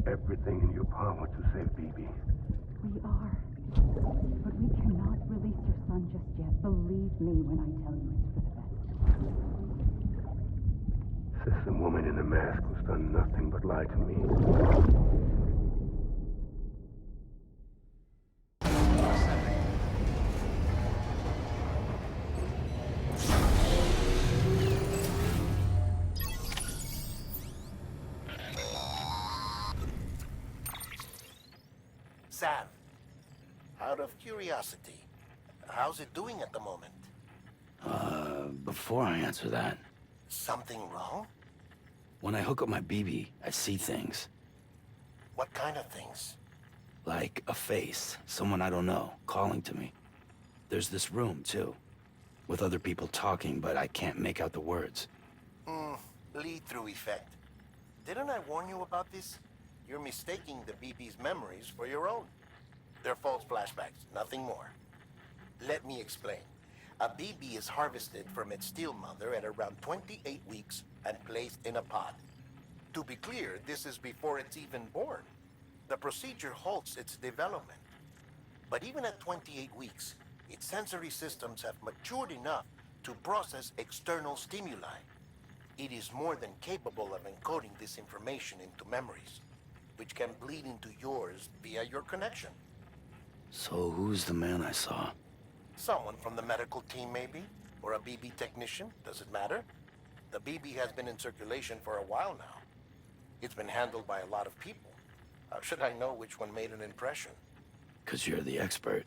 Everything in your power to save BB. We are. But we cannot release your son just yet. Believe me when I tell you it's for the best. System woman in a mask who's done nothing but lie to me. Sam, out of curiosity, how's it doing at the moment? Before I answer that, Something wrong? when I hook up my BB, I see things. What kind of things? Like a face, someone I don't know, calling to me. There's this room, too, with other people talking, but I can't make out the words. Lead-through effect. Didn't I warn you about this? You're mistaking the BB's memories for your own. They're false flashbacks, nothing more. Let me explain. A BB is harvested from its steel mother at around 28 weeks and placed in a pod. To be clear, this is before it's even born. The procedure halts its development. But even at 28 weeks, its sensory systems have matured enough to process external stimuli. It is more than capable of encoding this information into memories, which can bleed into yours via your connection. So who's the man I saw? Someone from the medical team, maybe? Or a BB technician? Does it matter? The BB has been in circulation for a while now. It's been handled by a lot of people. How should I know which one made an impression? 'Cause you're the expert.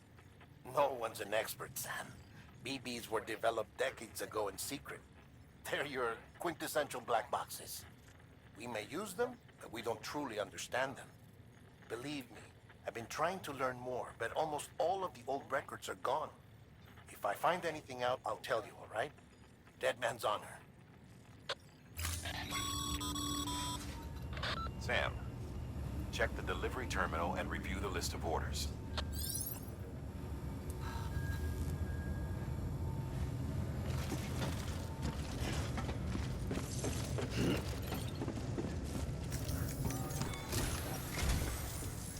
No one's an expert, Sam. BBs were developed decades ago in secret. They're your quintessential black boxes. We may use them, but we don't truly understand them. Believe me, I've been trying to learn more, but almost all of the old records are gone. If I find anything out, I'll tell you, all right? Dead man's honor. Sam, check the delivery terminal and review the list of orders.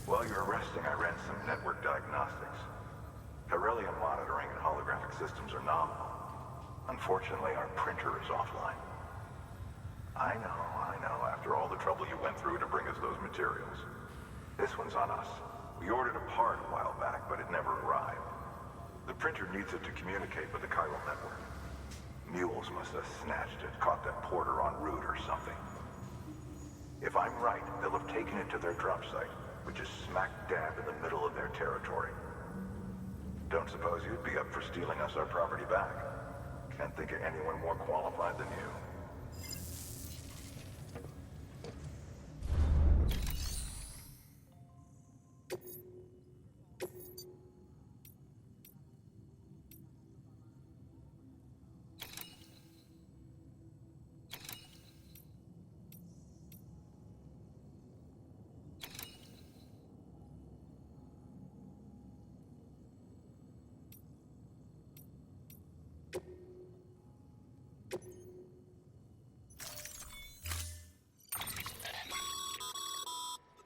While you're resting, I ran some network diagnostics. Beryllium monitoring and holographic systems are nominal. Unfortunately, our printer is offline. I know. After all the trouble you went through to bring us those materials. This one's on us. We ordered a part a while back, but it never arrived. The printer needs it to communicate with the chiral network. Mules must have snatched it, caught that porter en route or something. If I'm right, they'll have taken it to their drop site, which is smack dab in the middle of their territory. Don't suppose you'd be up for stealing us our property back? Can't think of anyone more qualified than you.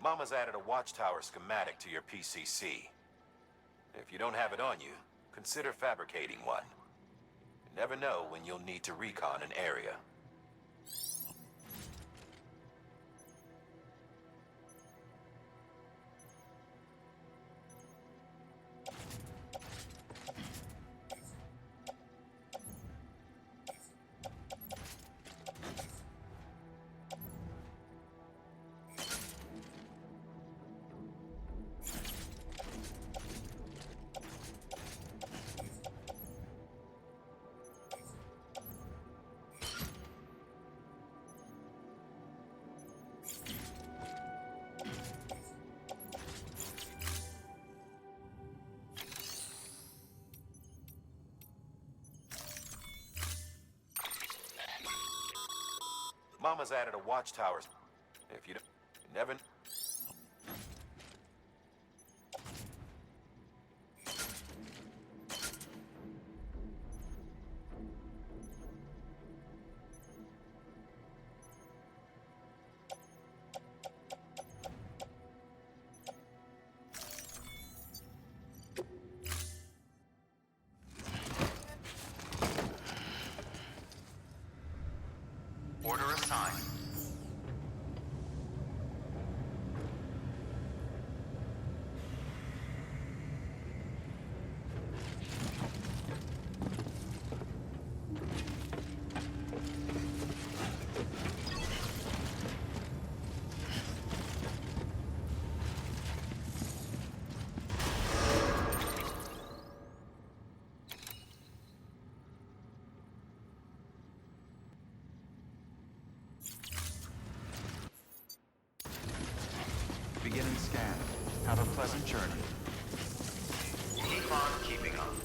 Mama's added a watchtower schematic to your PCC. If you don't have it on you, consider fabricating one. You never know when you'll need to recon an area. Mama's added a watchtower. If you don't, never. Order assigned. Beginning scan. Have a pleasant journey. Keep on keeping on.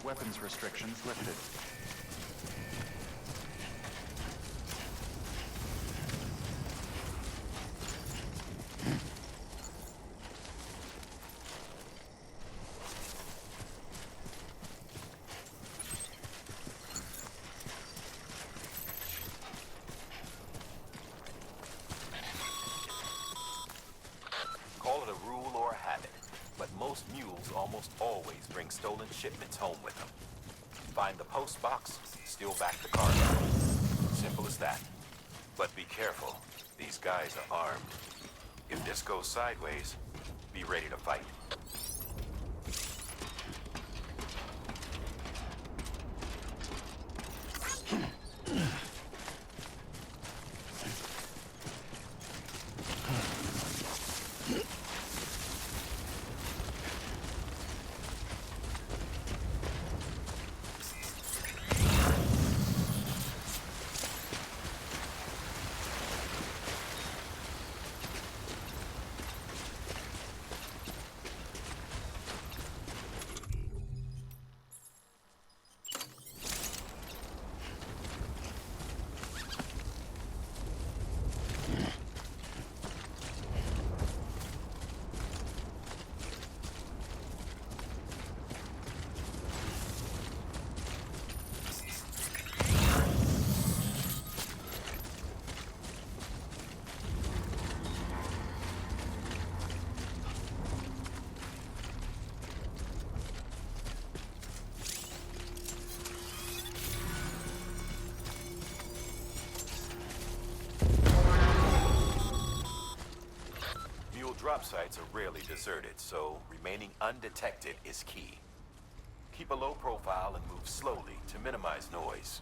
Weapons restrictions lifted. Call it a rule or a habit, but most mules almost always bring stolen shipments home with them. Find the post box, steal back the cargo. Simple as that. But be careful. These guys are armed. If this goes sideways, be ready to fight. Drop sites are rarely deserted, so remaining undetected is key. Keep a low profile and move slowly to minimize noise.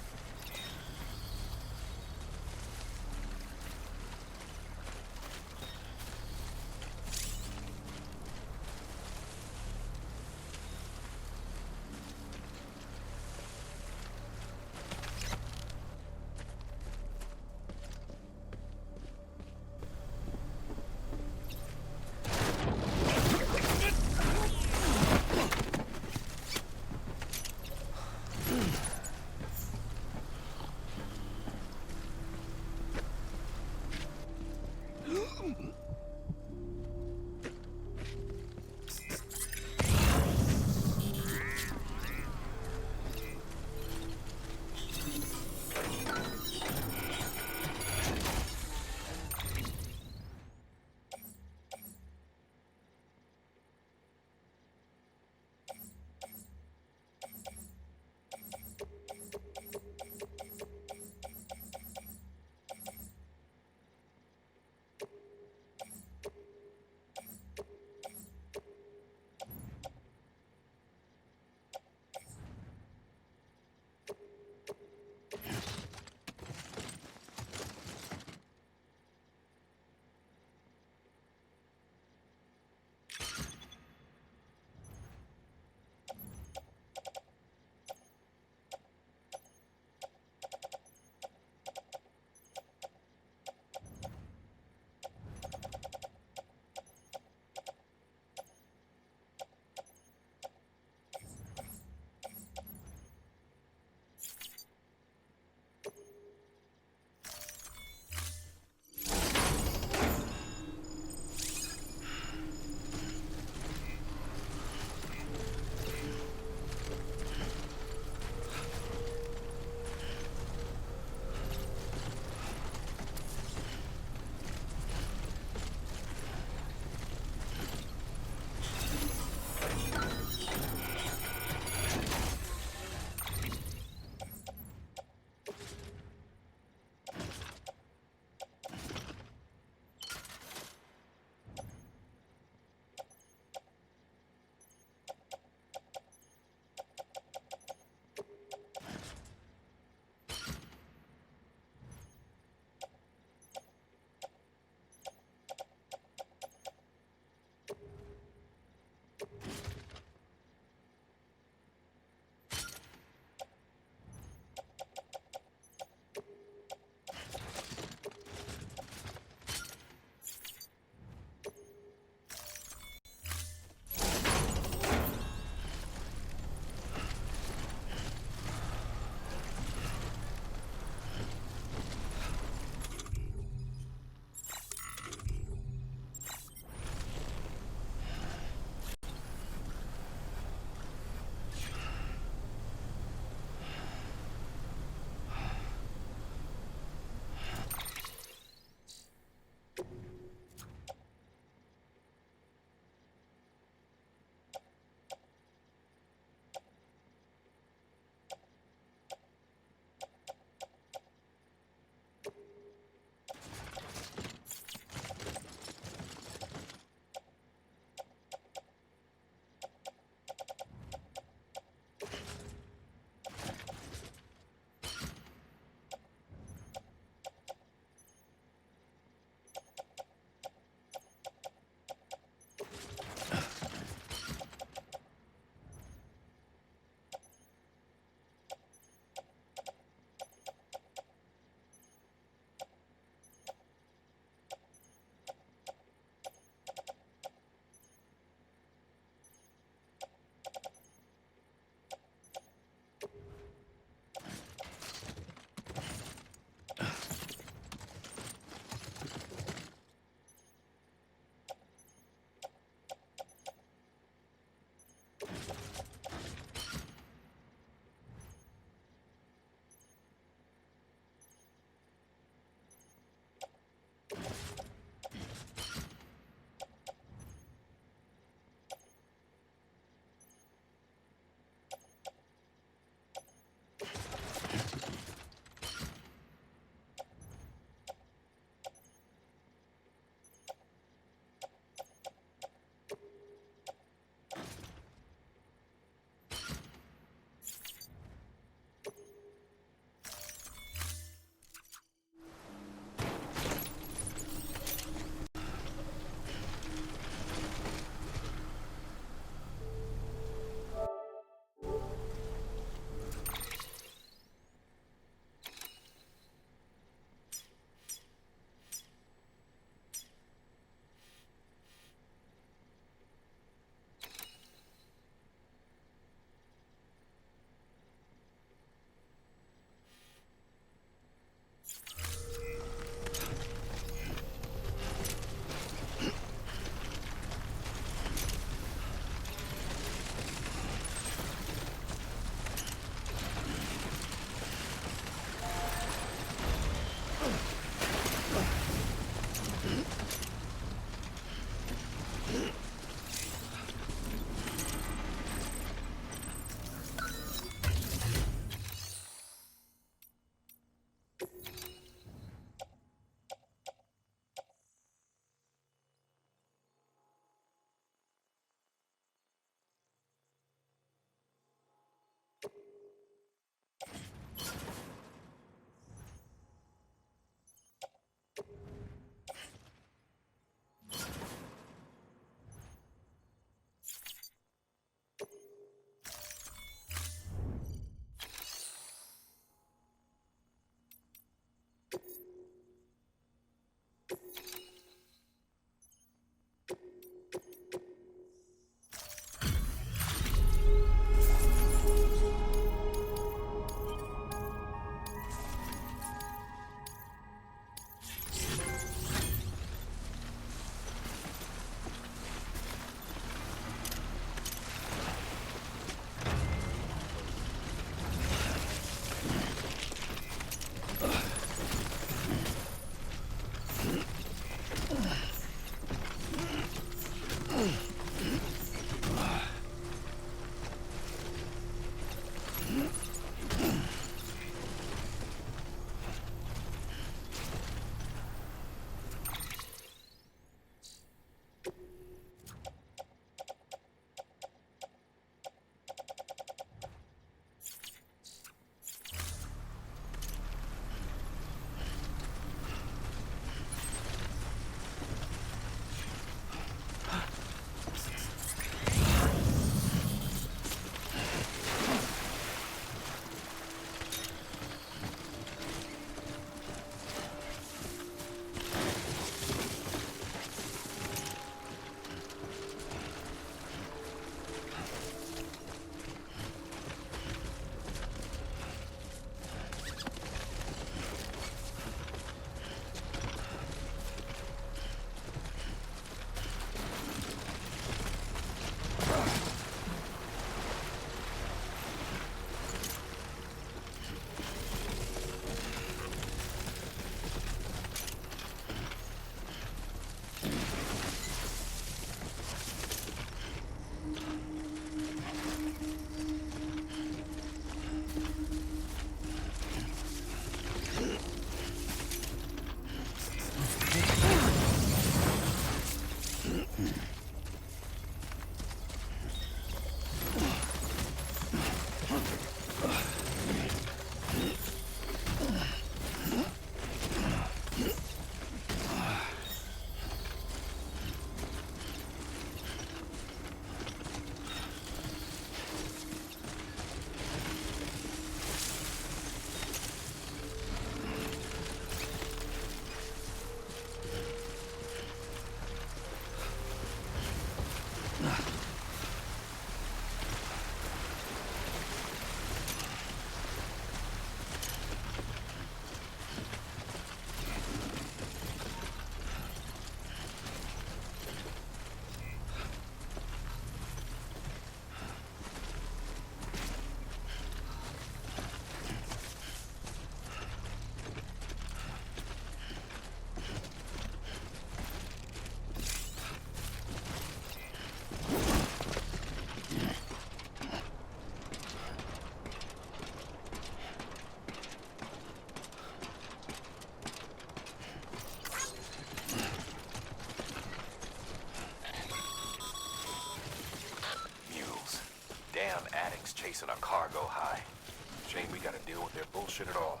Shame we gotta deal with their bullshit at all.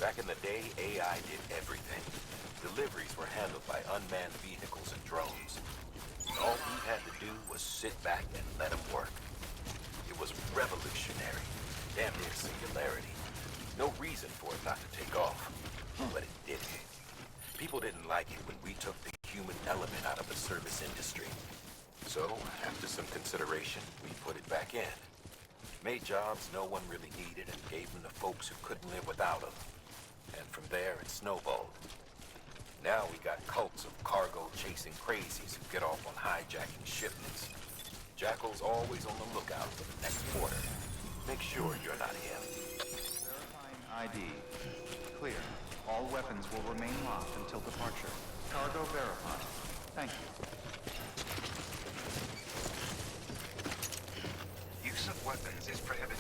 Back in the day, AI did everything. Deliveries were handled by unmanned vehicles and drones. All we had to do was sit back and let them work. It was revolutionary. Damn near singularity. No reason for it not to take off. But it didn't. People didn't like it when we took the human element out of the service industry. So, after some consideration, we put it back in. Made jobs no one really needed and gave them to folks who couldn't live without them. And from there, it snowballed. Now we got cults of cargo-chasing crazies who get off on hijacking shipments. Jackal's always on the lookout for the next order. Make sure you're not him. Verifying ID. Clear. All weapons will remain locked until departure. Cargo verified. Thank you. Use of weapons is prohibited.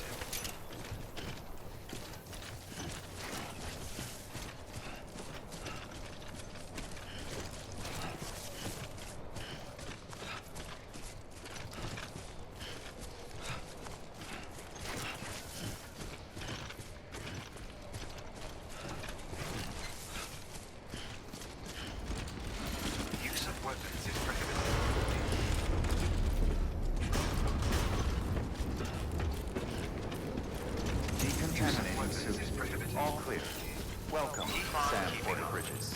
All clear. Welcome, Sam Porter Bridges.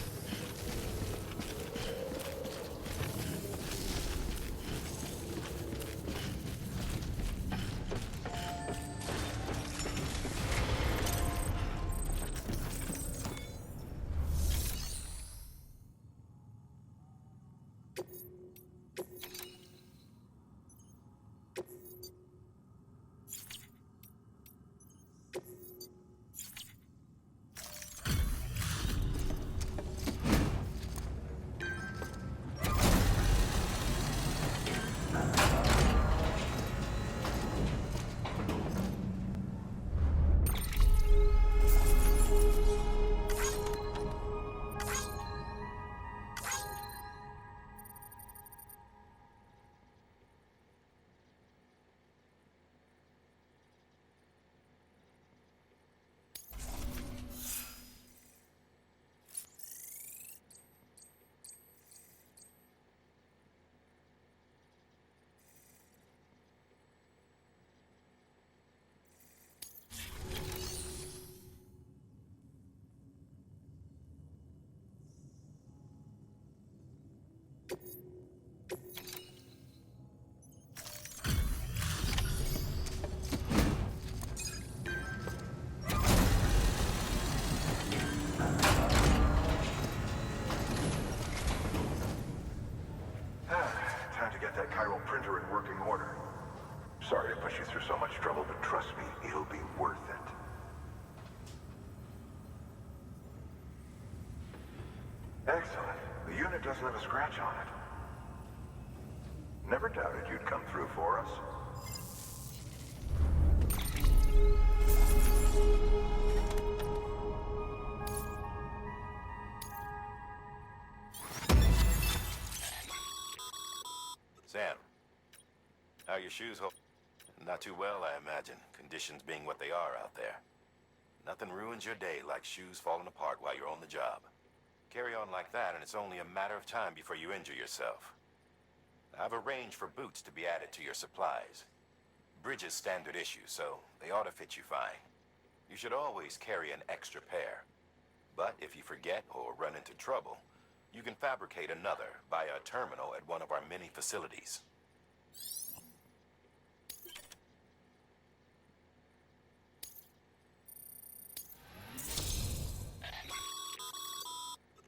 Time to get that chiral printer in working order. Sorry to push you through so much trouble, but trust me, it'll be worth it. Excellent. The unit doesn't have a scratch on it. Never doubted you'd come through for us. Sam, how are your shoes hold? Not too well, I imagine. Conditions being what they are out there. Nothing ruins your day like shoes falling apart while you're on the job. Carry on like that, and it's only a matter of time before you injure yourself. I've arranged for boots to be added to your supplies. Bridges standard issue, so they ought to fit you fine. You should always carry an extra pair. But if you forget or run into trouble, you can fabricate another via a terminal at one of our many facilities.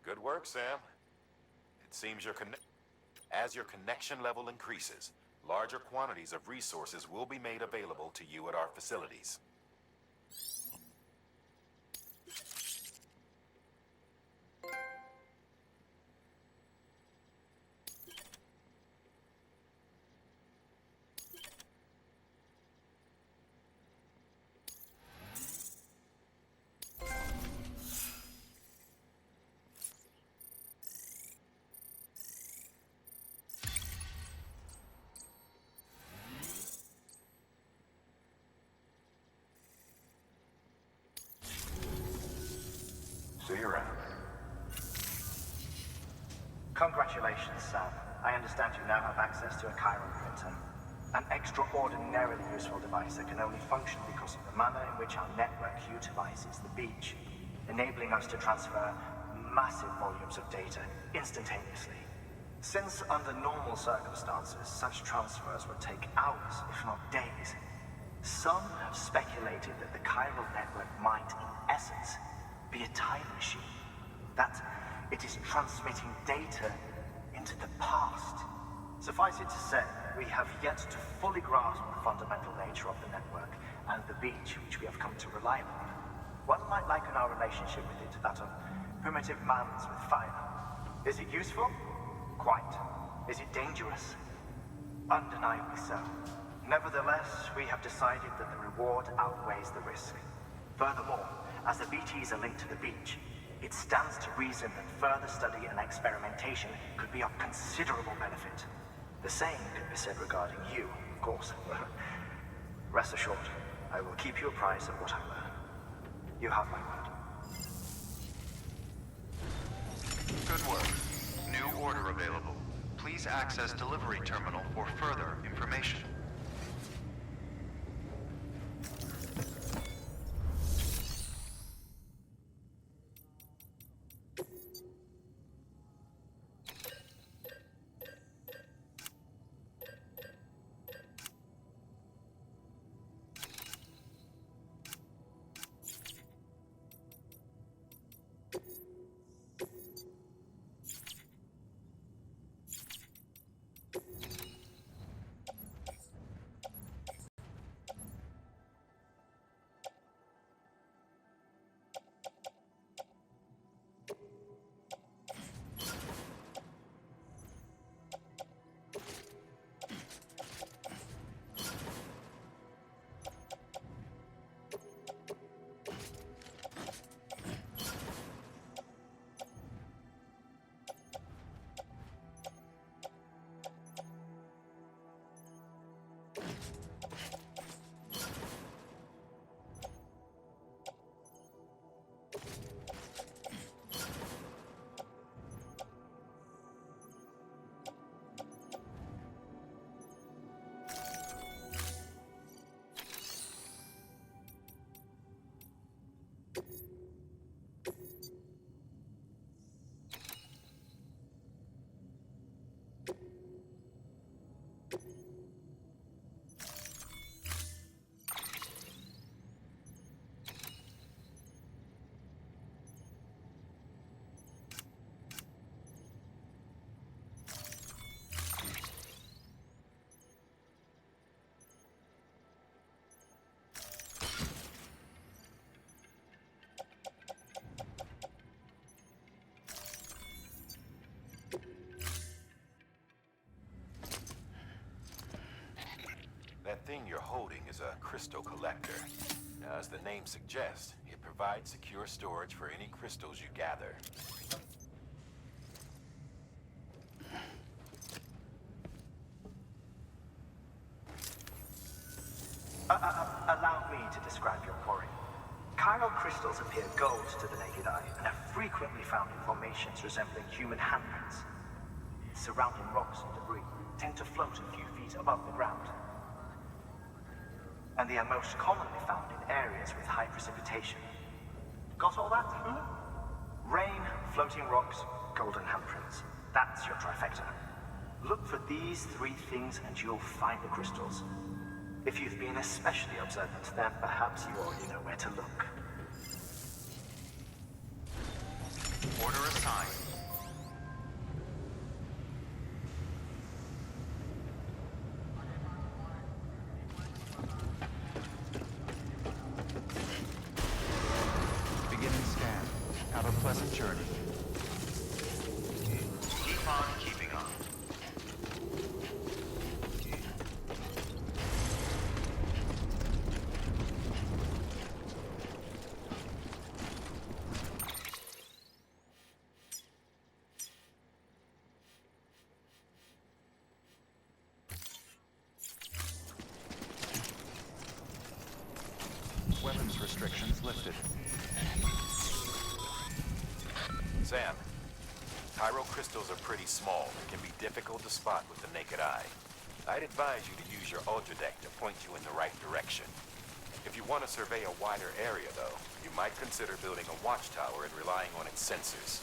Good work, Sam. It seems as your connection level increases, larger quantities of resources will be made available to you at our facilities. See you around. Congratulations, Sam. I understand you now have access to a chiral printer. An extraordinarily useful device that can only function because of the manner in which our network utilizes the beach, enabling us to transfer massive volumes of data instantaneously. Since under normal circumstances, such transfers would take hours, if not days, some have speculated that the chiral network might, in essence, be a time machine. That it is transmitting data into the past. Suffice it to say, we have yet to fully grasp the fundamental nature of the network and the beach which we have come to rely upon. One might liken our relationship with it to that of primitive mans with fire. Is it useful? Quite. Is it dangerous? Undeniably so. Nevertheless, we have decided that the reward outweighs the risk. Furthermore, as the BTs are linked to the beach, it stands to reason that further study and experimentation could be of considerable benefit. The same could be said regarding you, of course. Rest assured, I will keep you apprised of what I learn. You have my word. Good work. New order available. Please access delivery terminal for further information. That thing you're holding is a crystal collector. Now, as the name suggests, it provides secure storage for any crystals you gather. Allow me to describe your quarry. Chiral crystals appear gold to the naked eye and are frequently found in formations resembling human handprints. Surrounding rocks and debris tend to float a few feet above the ground. And they are most commonly found in areas with high precipitation. Got all that? Rain, floating rocks, golden handprints. That's your trifecta. Look for these three things and you'll find the crystals. If you've been especially observant, then perhaps you already know where to look. Order assigned. Beginning scan. Have a pleasant journey. Keep on keeping on. Weapons restrictions lifted. Sam, chiral crystals are pretty small and can be difficult to spot with the naked eye. I'd advise you to use your ultradeck to point you in the right direction. If you want to survey a wider area, though, you might consider building a watchtower and relying on its sensors.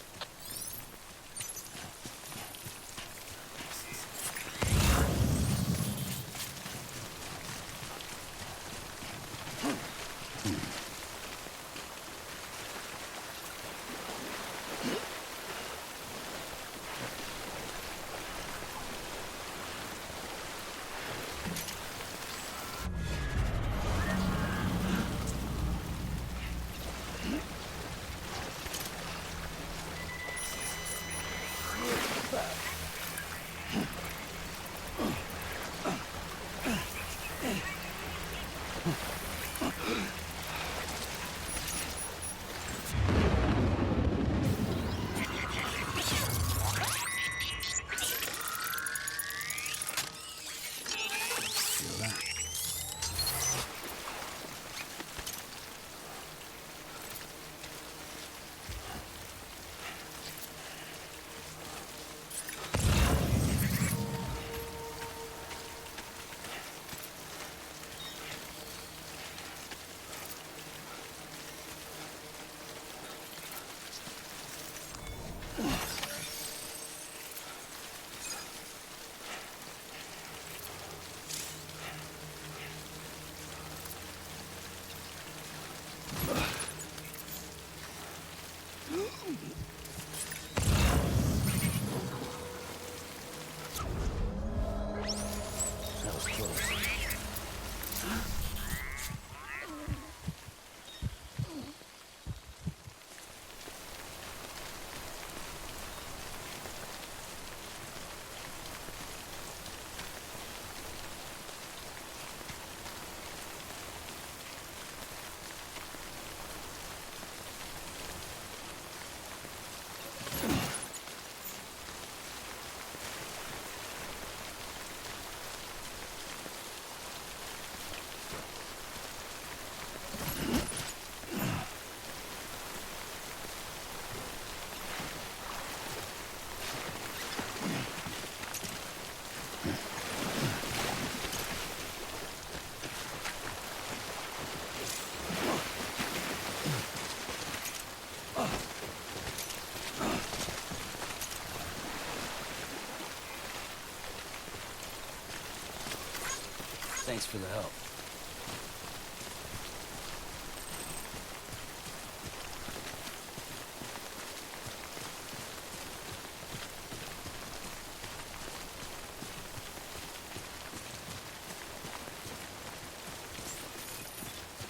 Thanks for the help.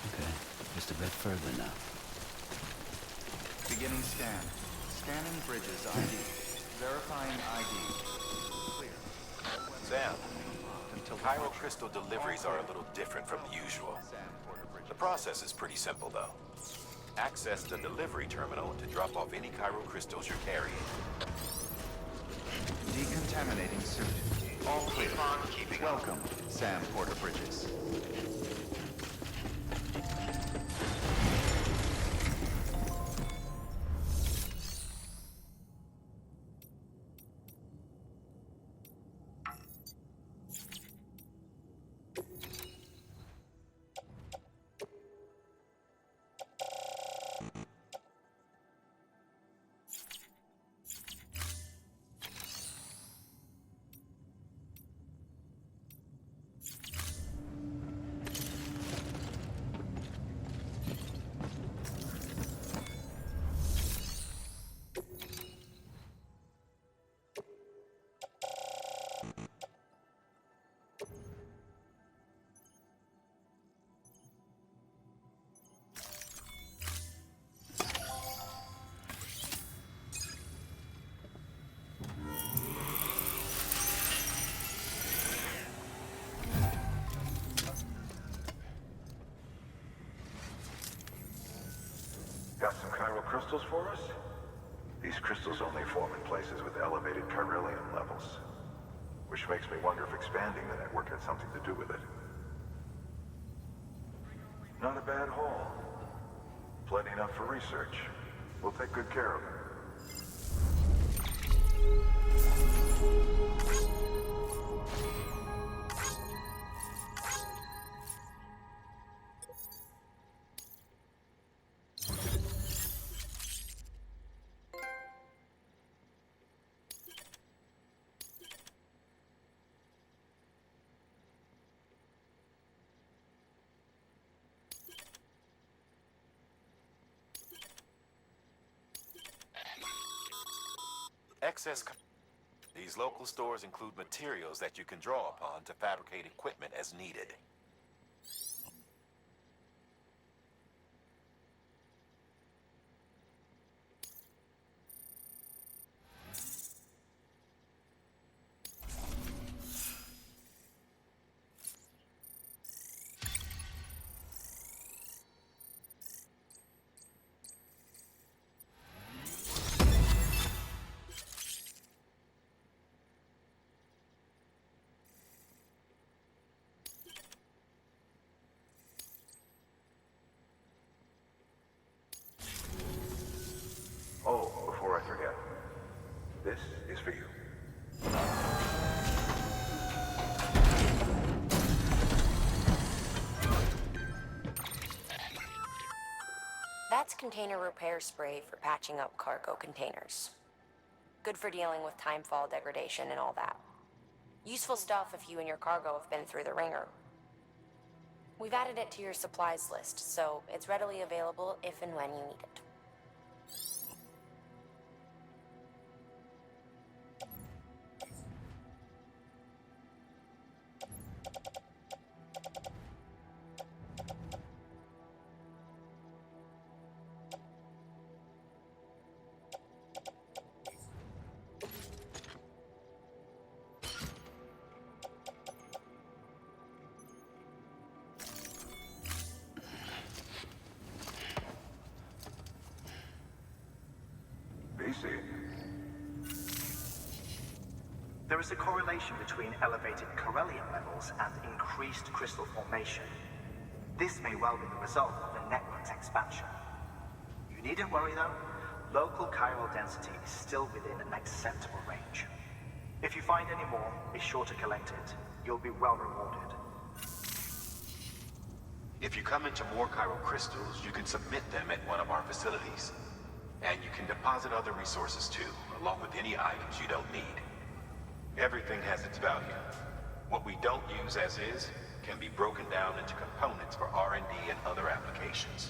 Okay, just a bit further now. Beginning scan. Scanning bridges ID. Verifying ID. Clear. Sam, chiral crystal deliveries are a little different from the usual. The process is pretty simple, though. Access the delivery terminal to drop off any chiral crystals you're carrying. Decontaminating suit. All clear. Welcome, Sam Porter Bridges. Got some chiral crystals for us? These crystals only form in places with elevated chiralium levels. Which makes me wonder if expanding the network had something to do with it. Not a bad haul. Plenty enough for research. We'll take good care of it. These local stores include materials that you can draw upon to fabricate equipment as needed. Oh, before I forget, this is for you. That's container repair spray for patching up cargo containers. Good for dealing with timefall degradation and all that. Useful stuff if you and your cargo have been through the ringer. We've added it to your supplies list, so it's readily available if and when you need it. There is a correlation between elevated Corellium levels and increased crystal formation. This may well be the result of the network's expansion. You needn't worry though, local chiral density is still within an acceptable range. If you find any more, be sure to collect it. You'll be well rewarded. If you come into more chiral crystals, you can submit them at one of our facilities. And you can deposit other resources too, along with any items you don't need. Everything has its value. What we don't use as is can be broken down into components for R&D and other applications.